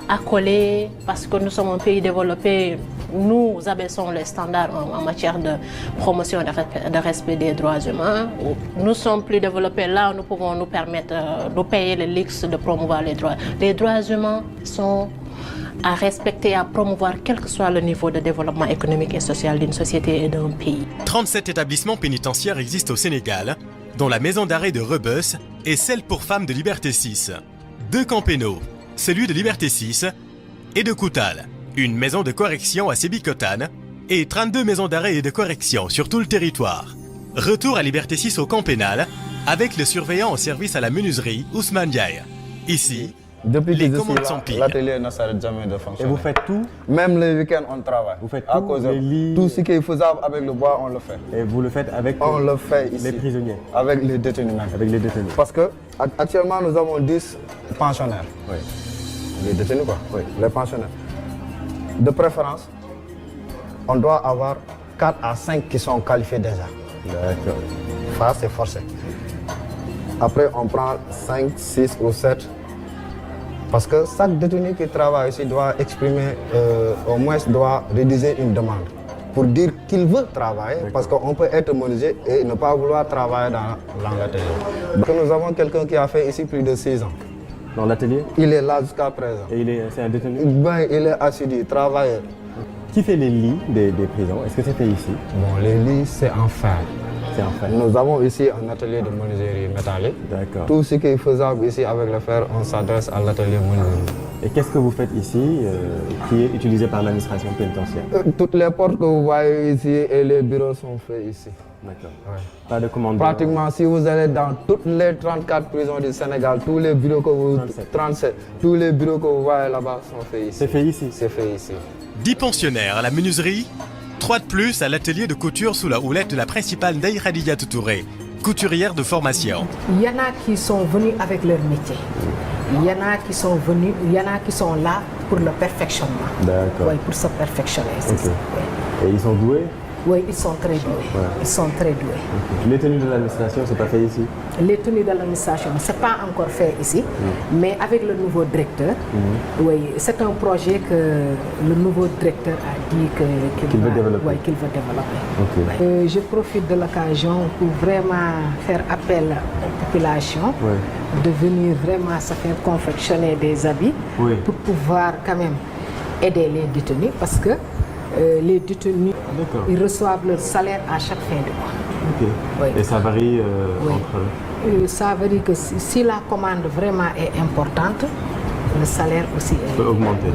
accolés parce que nous sommes un pays développé. Nous abaissons les standards en matière de promotion et de respect des droits humains. Nous sommes plus développés là, nous pouvons nous permettre de payer le luxe de promouvoir les droits. Les droits humains sont à respecter, à promouvoir, quel que soit le niveau de développement économique et social d'une société et d'un pays. 37 établissements pénitentiaires existent au Sénégal, dont la maison d'arrêt de Rebeuss et celle pour femmes de Liberté 6. 2 camps pénaux, celui de Liberté 6 et de Koutal, une maison de correction à Sébikotane et 32 maisons d'arrêt et de correction sur tout le territoire. Retour à Liberté 6 au camp pénal avec le surveillant en service à la menuiserie Ousmane Diaye. Ici, depuis les que je commandes suis sont là, pires. l'atelier ne s'arrête jamais de fonctionner. Et vous faites tout? Même les week-ends, on travaille. Vous faites à tout, cause les de lits... tout ce qui est faisable avec le bois, on le fait. Et vous le faites avec on le fait ici, les prisonniers? Avec les détenus même. Avec les détenus. Parce que actuellement, nous avons 10 pensionnaires. Oui. Les détenus quoi? Oui. Les pensionnaires. De préférence, on doit avoir 4 à 5 qui sont qualifiés déjà. D'accord. Ça, c'est forcé. Après, on prend 5, 6 ou 7. Parce que chaque détenu qui travaille ici doit exprimer, au moins doit rédiger une demande pour dire qu'il veut travailler. Parce qu'on peut être menuisier et ne pas vouloir travailler dans l'atelier. Donc nous avons quelqu'un qui a fait ici plus de 6 ans. Dans l'atelier? Il est là jusqu'à présent. Et c'est un détenu? Ben, il est assidu, travailleur. Qui fait les lits des prisons? Est-ce que c'est fait ici? Bon, les lits, c'est en fer. C'est en fer. Nous avons ici un atelier de menuiserie métallique. D'accord. Tout ce qui est faisable ici avec le fer, on s'adresse à l'atelier menuiserie. Et qu'est-ce que vous faites ici qui est utilisé par l'administration pénitentiaire? Toutes les portes que vous voyez ici et les bureaux sont faits ici. D'accord. Ouais. Pas de commande? Pratiquement, si vous allez dans toutes les 34 prisons du Sénégal, tous les bureaux que vous... 37. Tous les bureaux que vous voyez là-bas sont faits ici. C'est fait ici? C'est fait ici. 10 pensionnaires à la menuiserie, 3 de plus à l'atelier de couture sous la houlette de la principale Ndeye Khadija Touré, couturière de formation. Il y en a qui sont venus avec leur métier. Il y en a qui sont venus, il y en a qui sont là pour le perfectionnement. D'accord. Oui, pour se perfectionner. C'est ça. Et ils sont doués? Oui, ils sont très doués. Ouais. Ils sont très doués. Okay. Les tenues de l'administration, c'est pas fait ici? Les tenues de l'administration, ce n'est pas encore fait ici, mais avec le nouveau directeur, oui, c'est un projet que le nouveau directeur a dit qu'il veut développer. Oui, qu'il veut développer. Okay. Je profite de l'occasion pour vraiment faire appel aux populations de venir vraiment se faire confectionner des habits pour pouvoir quand même aider les détenus parce que les détenus, ils reçoivent leur salaire à chaque fin de mois. Okay. Oui. Et ça varie entre... Ça varie que si la commande vraiment est importante, le salaire aussi peut augmenter.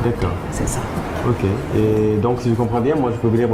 D'accord. C'est ça. Ok. Et donc, si je comprends bien, moi, je peux venir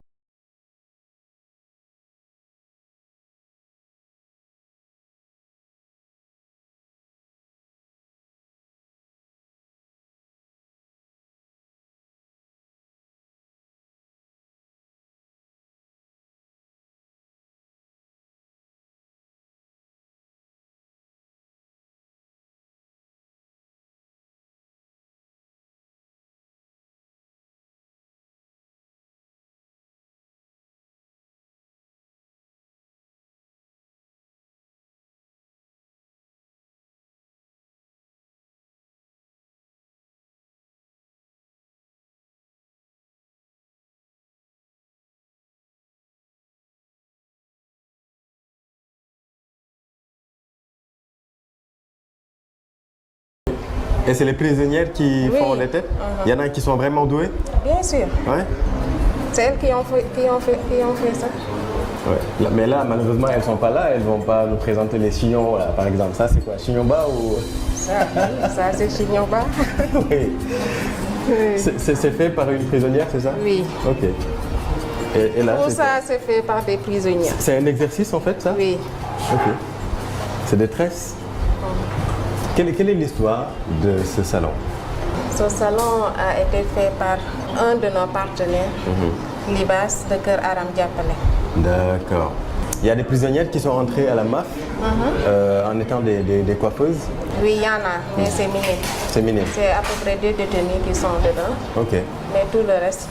Et c'est les prisonnières qui font les têtes? Il y en a qui sont vraiment douées? Bien sûr. Ouais. C'est elles qui ont fait ça. Ouais. Mais là, malheureusement, elles ne sont pas là. Elles ne vont pas nous présenter les chignons, là, par exemple. Ça, c'est quoi? Chignonba ou... Ça c'est Chignonba. Oui. C'est fait par une prisonnière, c'est ça? Oui. Ok. Et là, tout ça, c'est fait par des prisonniers. C'est un exercice, en fait, ça? Oui. Ok. C'est des tresses. Quelle est l'histoire de ce salon? Ce salon a été fait par un de nos partenaires, Libas de Cœur Aram Diapane. D'accord. Il y a des prisonnières qui sont entrées à la MAF en étant des coiffeuses? Oui, il y en a, mais c'est minime. C'est minime? C'est à peu près 2 détenus qui sont dedans. Ok. Mais tout le reste,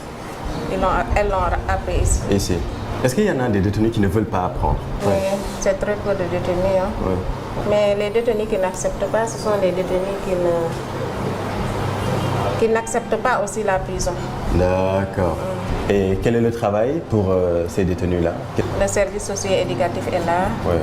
elles l'ont appris ici. Ici. Est-ce qu'il y en a des détenus qui ne veulent pas apprendre? Oui, c'est très peu de détenus. Hein. Ouais. Mais les détenus qui n'acceptent pas, ce sont les détenus qui n'acceptent pas aussi la prison. D'accord. Et quel est le travail pour ces détenus-là? Le service socio-éducatif est là. Ouais.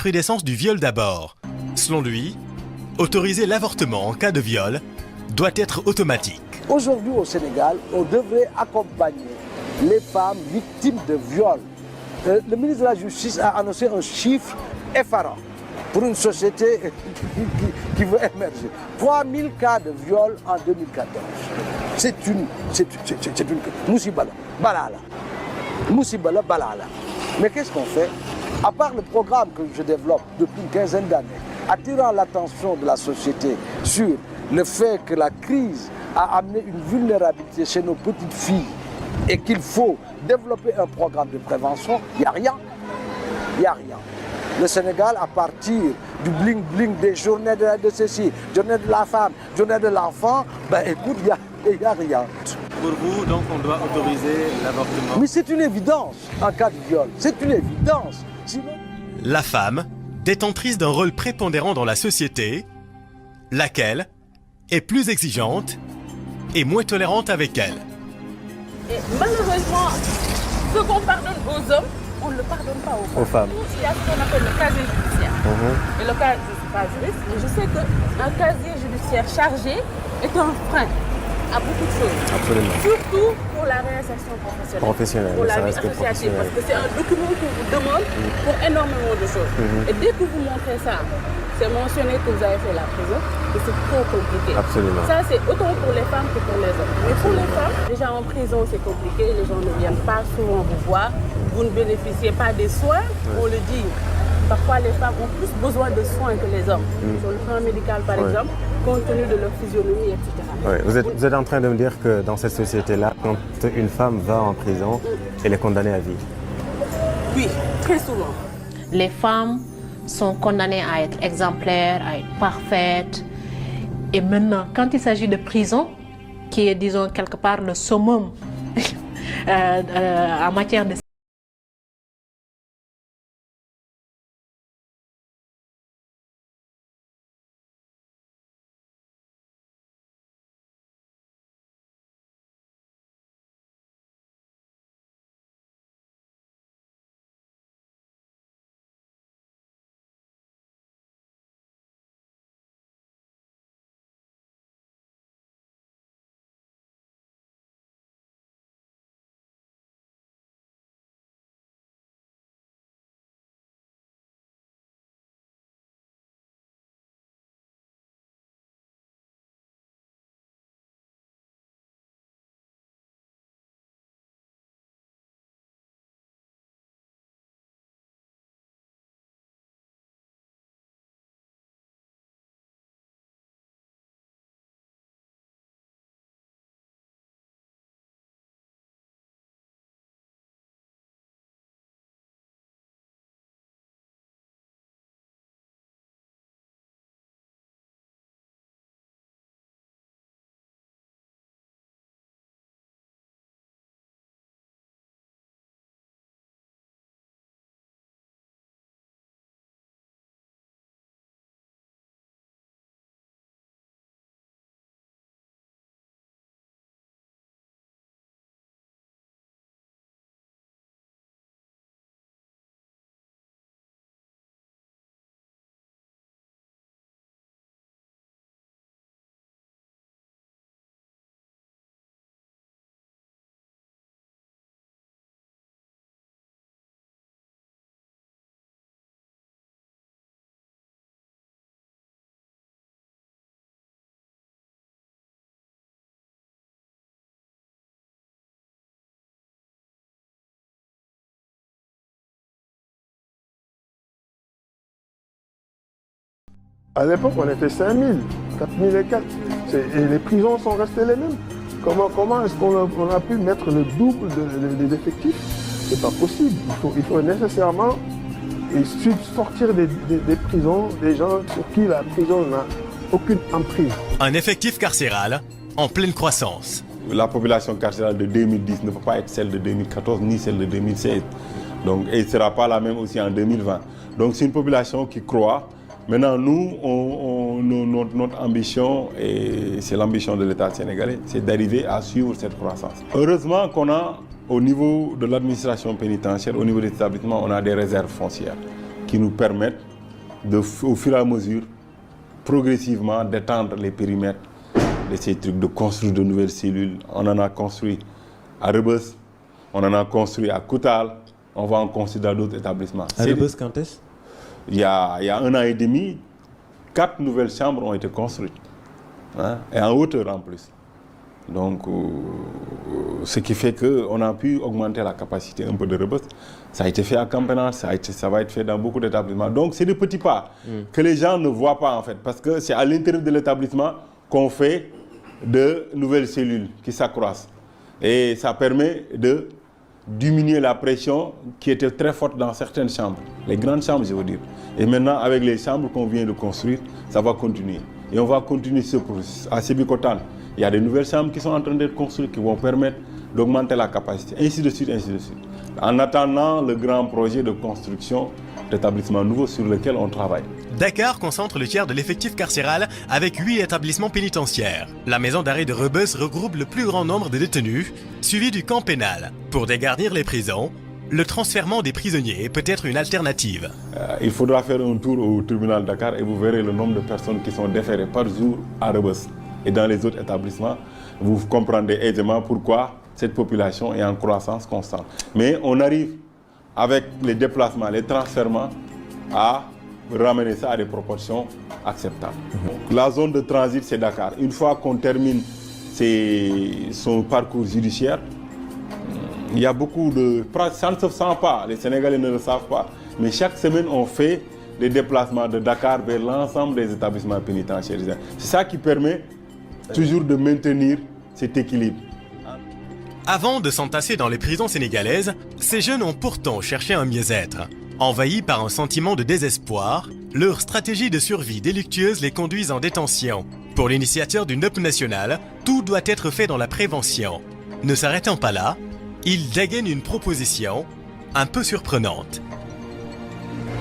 Jurisprudence du viol d'abord. Selon lui, autoriser l'avortement en cas de viol doit être automatique. Aujourd'hui au Sénégal, on devrait accompagner les femmes victimes de viol. Le ministre de la Justice a annoncé un chiffre effarant pour une société qui veut émerger. 3000 cas de viol en 2014. C'est une Moussibala, balala. Moussibala, balala. Mais qu'est-ce qu'on fait? À part le programme que je développe depuis une quinzaine d'années, attirant l'attention de la société sur le fait que la crise a amené une vulnérabilité chez nos petites filles et qu'il faut développer un programme de prévention, il n'y a rien. Il n'y a rien. Le Sénégal, à partir du bling-bling des journées de ceci, journée de la femme, journée de l'enfant, ben écoute, il n'y a rien. Pour vous, donc, on doit autoriser l'avortement? Mais c'est une évidence en cas de viol. C'est une évidence. Sinon... La femme, détentrice d'un rôle prépondérant dans la société, laquelle est plus exigeante et moins tolérante avec elle. Et malheureusement, ce qu'on pardonne aux hommes, on ne le pardonne pas aux femmes. Il y a ce qu'on appelle le casier judiciaire. Et le cas, je ne suis pas juriste, mais je sais qu'un casier judiciaire chargé est un frein. à beaucoup de choses. Absolument. Surtout pour la réinsertion professionnelle. Pour la vie associative. Parce que c'est un document qu'on vous demande pour énormément de choses. Et dès que vous montrez ça, c'est mentionné que vous avez fait la prison et c'est trop compliqué. Absolument. Ça, c'est autant pour les femmes que pour les hommes. Mais pour les femmes, déjà en prison, c'est compliqué. Les gens ne viennent pas souvent vous voir. Vous ne bénéficiez pas des soins, on le dit. Parfois, les femmes ont plus besoin de soins que les hommes. Sur le plan médical, par exemple, compte tenu de leur physionomie, etc. Oui. Vous êtes en train de me dire que dans cette société-là, quand une femme va en prison, elle est condamnée à vie. Oui, très souvent. Les femmes sont condamnées à être exemplaires, à être parfaites. Et maintenant, quand il s'agit de prison, qui est, disons, quelque part le summum en matière de À l'époque, on était 5000, 4004. Et les prisons sont restées les mêmes. Comment est-ce qu'on a pu mettre le double des effectifs? C'est pas possible. Il faut nécessairement sortir des prisons, des gens sur qui la prison n'a aucune emprise. Un effectif carcéral en pleine croissance. La population carcérale de 2010 ne peut pas être celle de 2014 ni celle de 2016. Donc, et elle ne sera pas la même aussi en 2020. Donc c'est une population qui croît. Maintenant, notre ambition, et c'est l'ambition de l'État sénégalais, c'est d'arriver à suivre cette croissance. Heureusement qu'on a, au niveau de l'administration pénitentiaire, au niveau des établissements, on a des réserves foncières qui nous permettent, au fur et à mesure, progressivement, d'étendre les périmètres de ces trucs, de construire de nouvelles cellules. On en a construit à Rebeuss, on en a construit à Koutal, on va en construire dans d'autres établissements. À Rebeuss, quand est-ce ? Il y a 1 an et demi, 4 nouvelles chambres ont été construites, hein, et en hauteur en plus. Donc, ce qui fait qu'on a pu augmenter la capacité un peu de Rebeuss. Ça a été fait à Camp Pénal, ça va être fait dans beaucoup d'établissements. Donc, c'est des petits pas que les gens ne voient pas en fait, parce que c'est à l'intérieur de l'établissement qu'on fait de nouvelles cellules qui s'accroissent. Et ça permet de diminuer la pression qui était très forte dans certaines chambres, les grandes chambres je veux dire. Et maintenant avec les chambres qu'on vient de construire, ça va continuer. Et on va continuer ce processus. À Sébikotane, il y a des nouvelles chambres qui sont en train d'être construites qui vont permettre d'augmenter la capacité, ainsi de suite, ainsi de suite. En attendant le grand projet de construction d'établissements nouveaux sur lequel on travaille. Dakar concentre le tiers de l'effectif carcéral avec 8 établissements pénitentiaires. La maison d'arrêt de Rebeuss regroupe le plus grand nombre de détenus, suivi du camp pénal. Pour dégarnir les prisons, le transfèrement des prisonniers est peut-être une alternative. Il faudra faire un tour au tribunal de Dakar et vous verrez le nombre de personnes qui sont déférées par jour à Rebeuss. et dans les autres établissements, vous comprendrez aisément pourquoi cette population est en croissance constante. Mais on arrive avec les déplacements, les transferts, à ramener ça à des proportions acceptables. La zone de transit, c'est Dakar. Une fois qu'on termine son parcours judiciaire, il y a beaucoup de... Ça ne se sent pas, les Sénégalais ne le savent pas, mais chaque semaine, on fait des déplacements de Dakar vers l'ensemble des établissements pénitentiaires. C'est ça qui permet toujours de maintenir cet équilibre. Avant de s'entasser dans les prisons sénégalaises, ces jeunes ont pourtant cherché un mieux-être. Envahis par un sentiment de désespoir, leur stratégie de survie délictueuse les conduit en détention. Pour l'initiateur du NUP national, tout doit être fait dans la prévention. Ne s'arrêtant pas là, il dégaine une proposition un peu surprenante.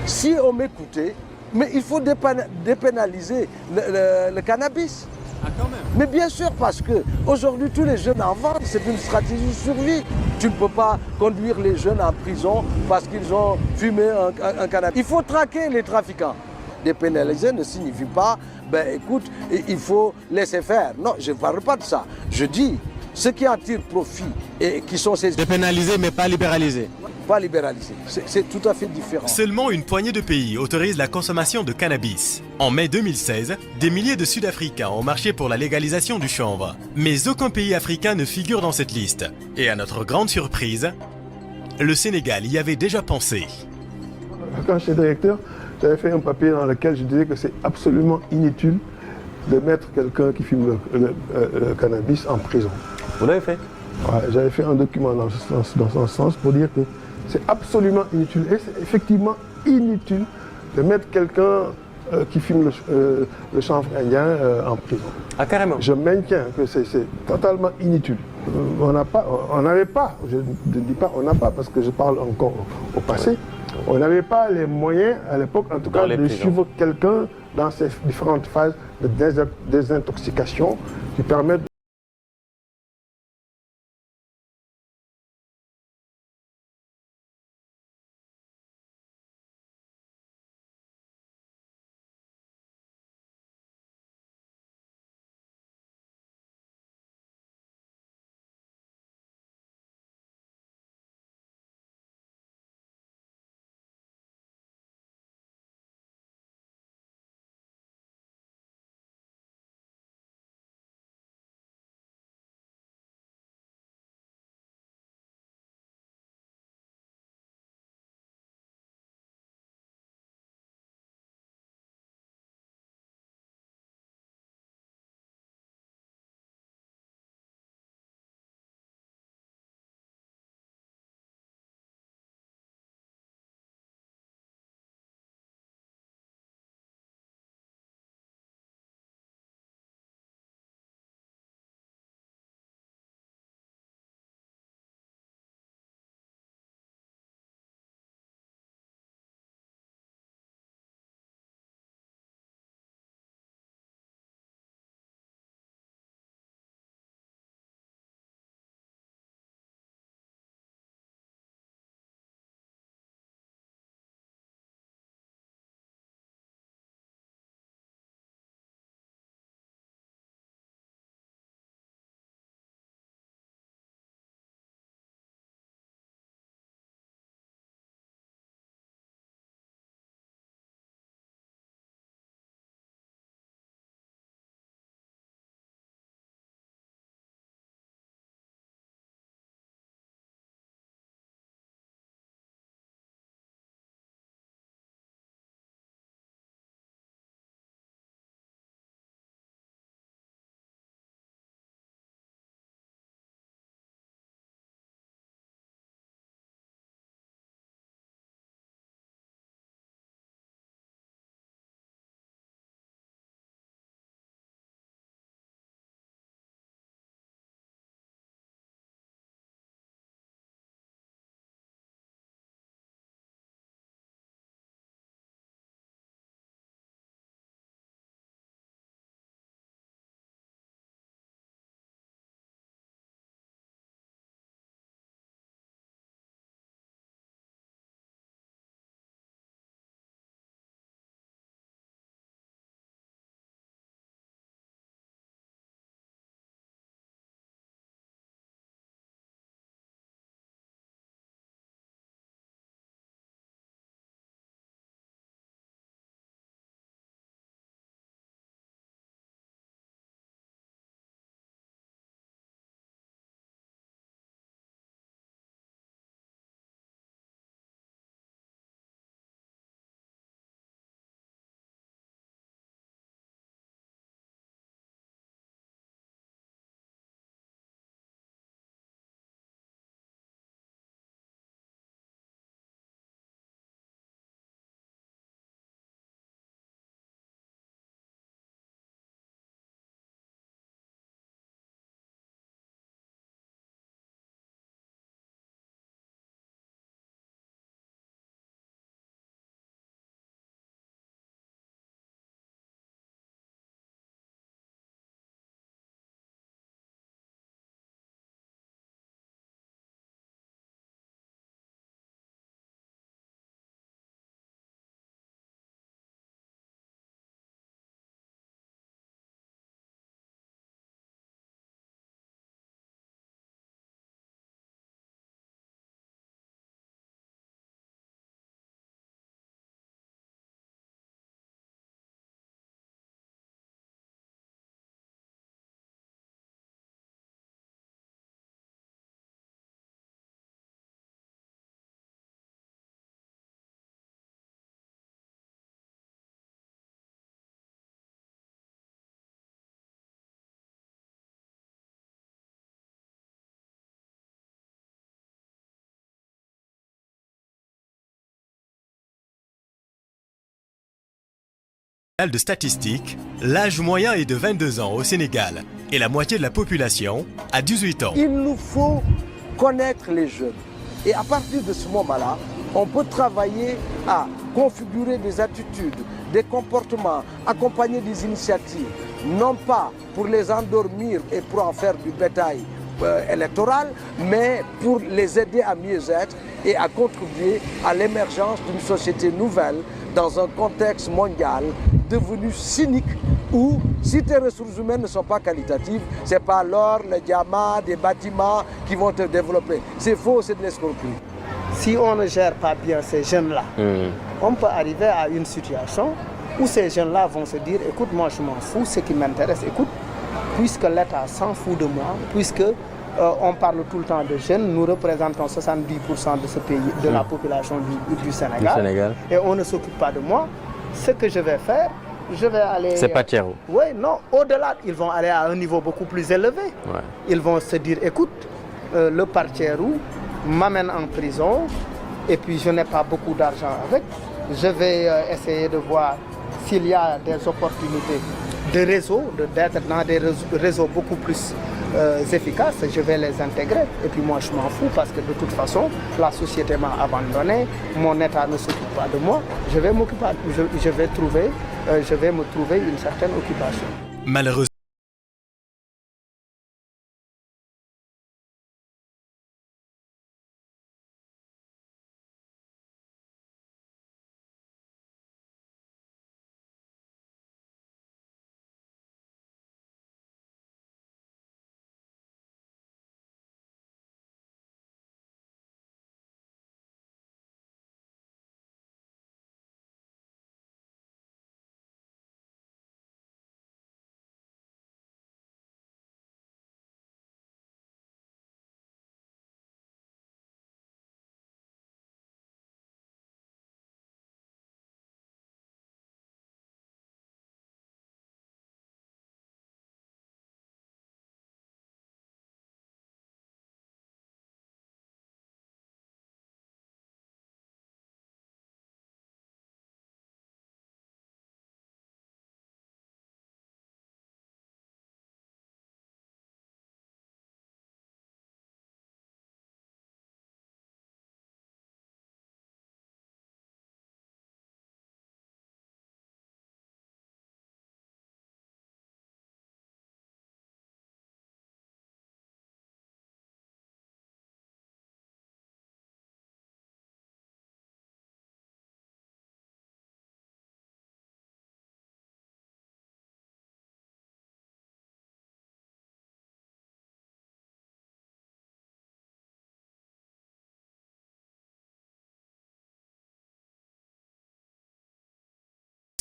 Si on m'écoutait, mais il faut dépénaliser le cannabis. Ah, quand même. Mais bien sûr, parce que aujourd'hui tous les jeunes en vendent, c'est une stratégie de survie. Tu ne peux pas conduire les jeunes en prison parce qu'ils ont fumé un cannabis. Il faut traquer les trafiquants. Dépénaliser ne signifie pas, ben écoute, il faut laisser faire. Non, je ne parle pas de ça. Je dis, ceux qui en tirent profit et qui sont ces... Dépénaliser mais pas libéraliser. Pas libéraliser, c'est tout à fait différent. Seulement une poignée de pays autorise la consommation de cannabis. En mai 2016, des milliers de Sud-Africains ont marché pour la légalisation du chanvre. Mais aucun pays africain ne figure dans cette liste. Et à notre grande surprise, le Sénégal y avait déjà pensé. Quand j'étais directeur, j'avais fait un papier dans lequel je disais que c'est absolument inutile de mettre quelqu'un qui fume le cannabis en prison. Vous l'avez fait? Ouais, j'avais fait un document dans ce sens pour dire que c'est absolument inutile. Et c'est effectivement inutile de mettre quelqu'un qui fume le chanvre indien en prison. Ah, carrément. Je maintiens que c'est totalement inutile. On n'avait pas, je ne dis pas on n'a pas parce que je parle encore au passé, on n'avait pas les moyens à l'époque en tout cas de suivre quelqu'un dans ces différentes phases de désintoxication qui permettent de statistiques, l'âge moyen est de 22 ans au Sénégal et la moitié de la population a 18 ans. Il nous faut connaître les jeunes. Et à partir de ce moment-là, on peut travailler à configurer des attitudes, des comportements, accompagner des initiatives, non pas pour les endormir et pour en faire du bétail électoral, mais pour les aider à mieux être et à contribuer à l'émergence d'une société nouvelle dans un contexte mondial devenu cynique où, si tes ressources humaines ne sont pas qualitatives, ce n'est pas l'or, le diamant, des bâtiments qui vont te développer. C'est faux, c'est de l'escroquerie. Si on ne gère pas bien ces jeunes-là, on peut arriver à une situation où ces jeunes-là vont se dire, écoute, moi je m'en fous, ce qui m'intéresse, écoute, puisque l'État s'en fout de moi, puisque on parle tout le temps de jeunes, nous représentons 70% de ce pays, de la population du Sénégal, et on ne s'occupe pas de moi, ce que je vais faire, je vais aller... C'est pas Thierry. Oui, non, au-delà, ils vont aller à un niveau beaucoup plus élevé. Ouais. Ils vont se dire, écoute, le Parthierou m'amène en prison, et puis je n'ai pas beaucoup d'argent avec, je vais essayer de voir s'il y a des opportunités de réseau, d'être dans des réseaux beaucoup plus efficaces, je vais les intégrer. Et puis moi je m'en fous parce que de toute façon, la société m'a abandonné, mon État ne s'occupe pas de moi, je vais m'occuper, je vais me trouver une certaine occupation. Malheureusement,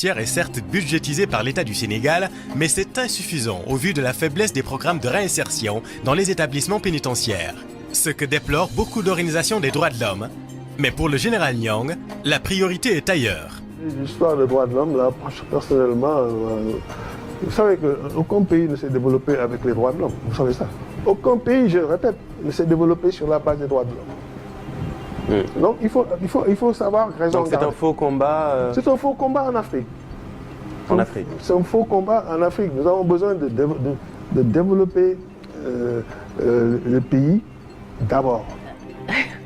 est certes budgétisée par l'État du Sénégal, mais c'est insuffisant au vu de la faiblesse des programmes de réinsertion dans les établissements pénitentiaires. Ce que déplorent beaucoup d'organisations des droits de l'homme. Mais pour le général Niang, la priorité est ailleurs. L'histoire des droits de l'homme, là, personnellement, vous savez qu'aucun pays ne s'est développé avec les droits de l'homme. Vous savez ça. Aucun pays, je le répète, ne s'est développé sur la base des droits de l'homme. Donc il faut savoir raison garder. Donc c'est un faux combat C'est un faux combat en Afrique. En Afrique. C'est un faux combat en Afrique. Nous avons besoin de développer le pays d'abord.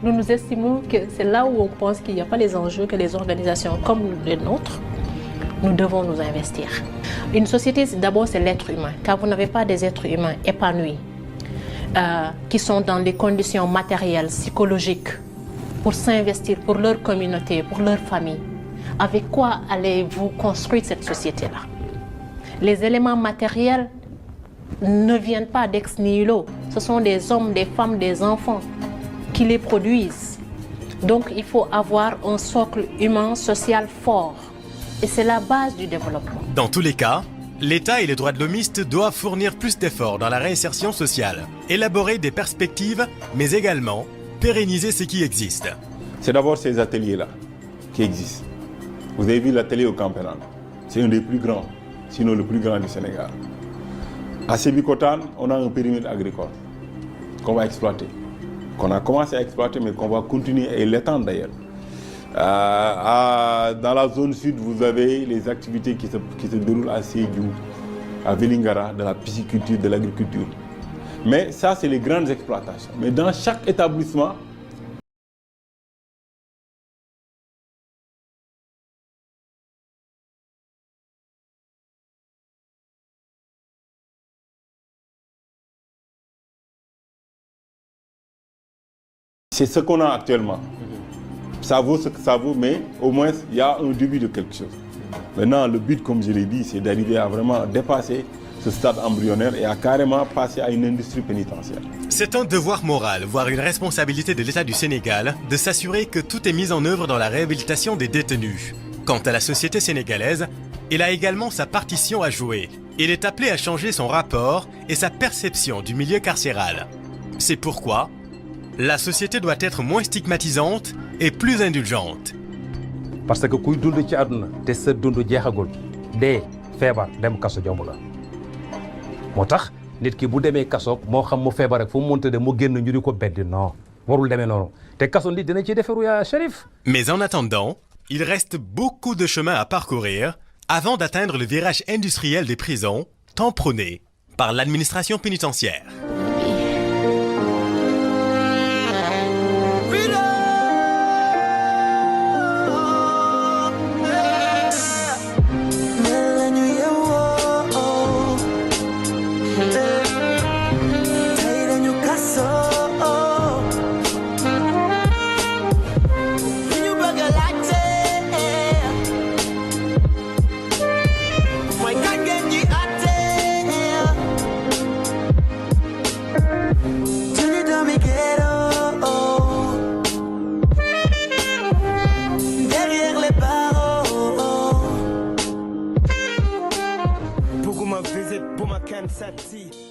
Nous nous estimons que c'est là où on pense qu'il n'y a pas les enjeux que les organisations comme les nôtres, nous devons nous investir. Une société, d'abord, c'est l'être humain. Car vous n'avez pas des êtres humains épanouis, qui sont dans des conditions matérielles, psychologiques, pour s'investir pour leur communauté, pour leur famille. Avec quoi allez-vous construire cette société-là? Les éléments matériels ne viennent pas d'ex nihilo. Ce sont des hommes, des femmes, des enfants qui les produisent. Donc il faut avoir un socle humain, social fort. Et c'est la base du développement. Dans tous les cas, l'État et les droits de l'hommiste doivent fournir plus d'efforts dans la réinsertion sociale, élaborer des perspectives, mais également pérenniser ce qui existe. C'est d'abord ces ateliers-là qui existent. Vous avez vu l'atelier au Camp Pénal. C'est un des plus grands, sinon le plus grand du Sénégal. À Sébikotane, on a un périmètre agricole qu'on va exploiter, qu'on a commencé à exploiter, mais qu'on va continuer et l'étendre d'ailleurs. Dans la zone sud, vous avez les activités qui se déroulent à Sédhiou, à Vélingara, de la pisciculture, de l'agriculture. Mais ça, c'est les grandes exploitations. Mais dans chaque établissement, c'est ce qu'on a actuellement. Ça vaut ce que ça vaut, mais au moins, il y a un début de quelque chose. Maintenant, le but, comme je l'ai dit, c'est d'arriver à vraiment dépasser ce stade embryonnaire et à carrément passer à une industrie pénitentiaire. C'est un devoir moral, voire une responsabilité de l'État du Sénégal, de s'assurer que tout est mis en œuvre dans la réhabilitation des détenus. Quant à la société sénégalaise, elle a également sa partition à jouer. Elle est appelée à changer son rapport et sa perception du milieu carcéral. C'est pourquoi la société doit être moins stigmatisante et plus indulgente. parce que kuy dund ci àdduna te sa dund jeexagul dee feebar dem kaso jomb la moo tax nit ki bu demee kaso moo xam mu feebar rek fu mu mënta dem mu génn ñu di ko beddi non warul demee noonu te kaso nit dina ci defaru yaa Chérif. Mais en attendant, il reste beaucoup de chemin à parcourir avant d'atteindre le virage industriel des prisons, tant prôné par l'administration pénitentiaire. Visit Boomer Kansas City.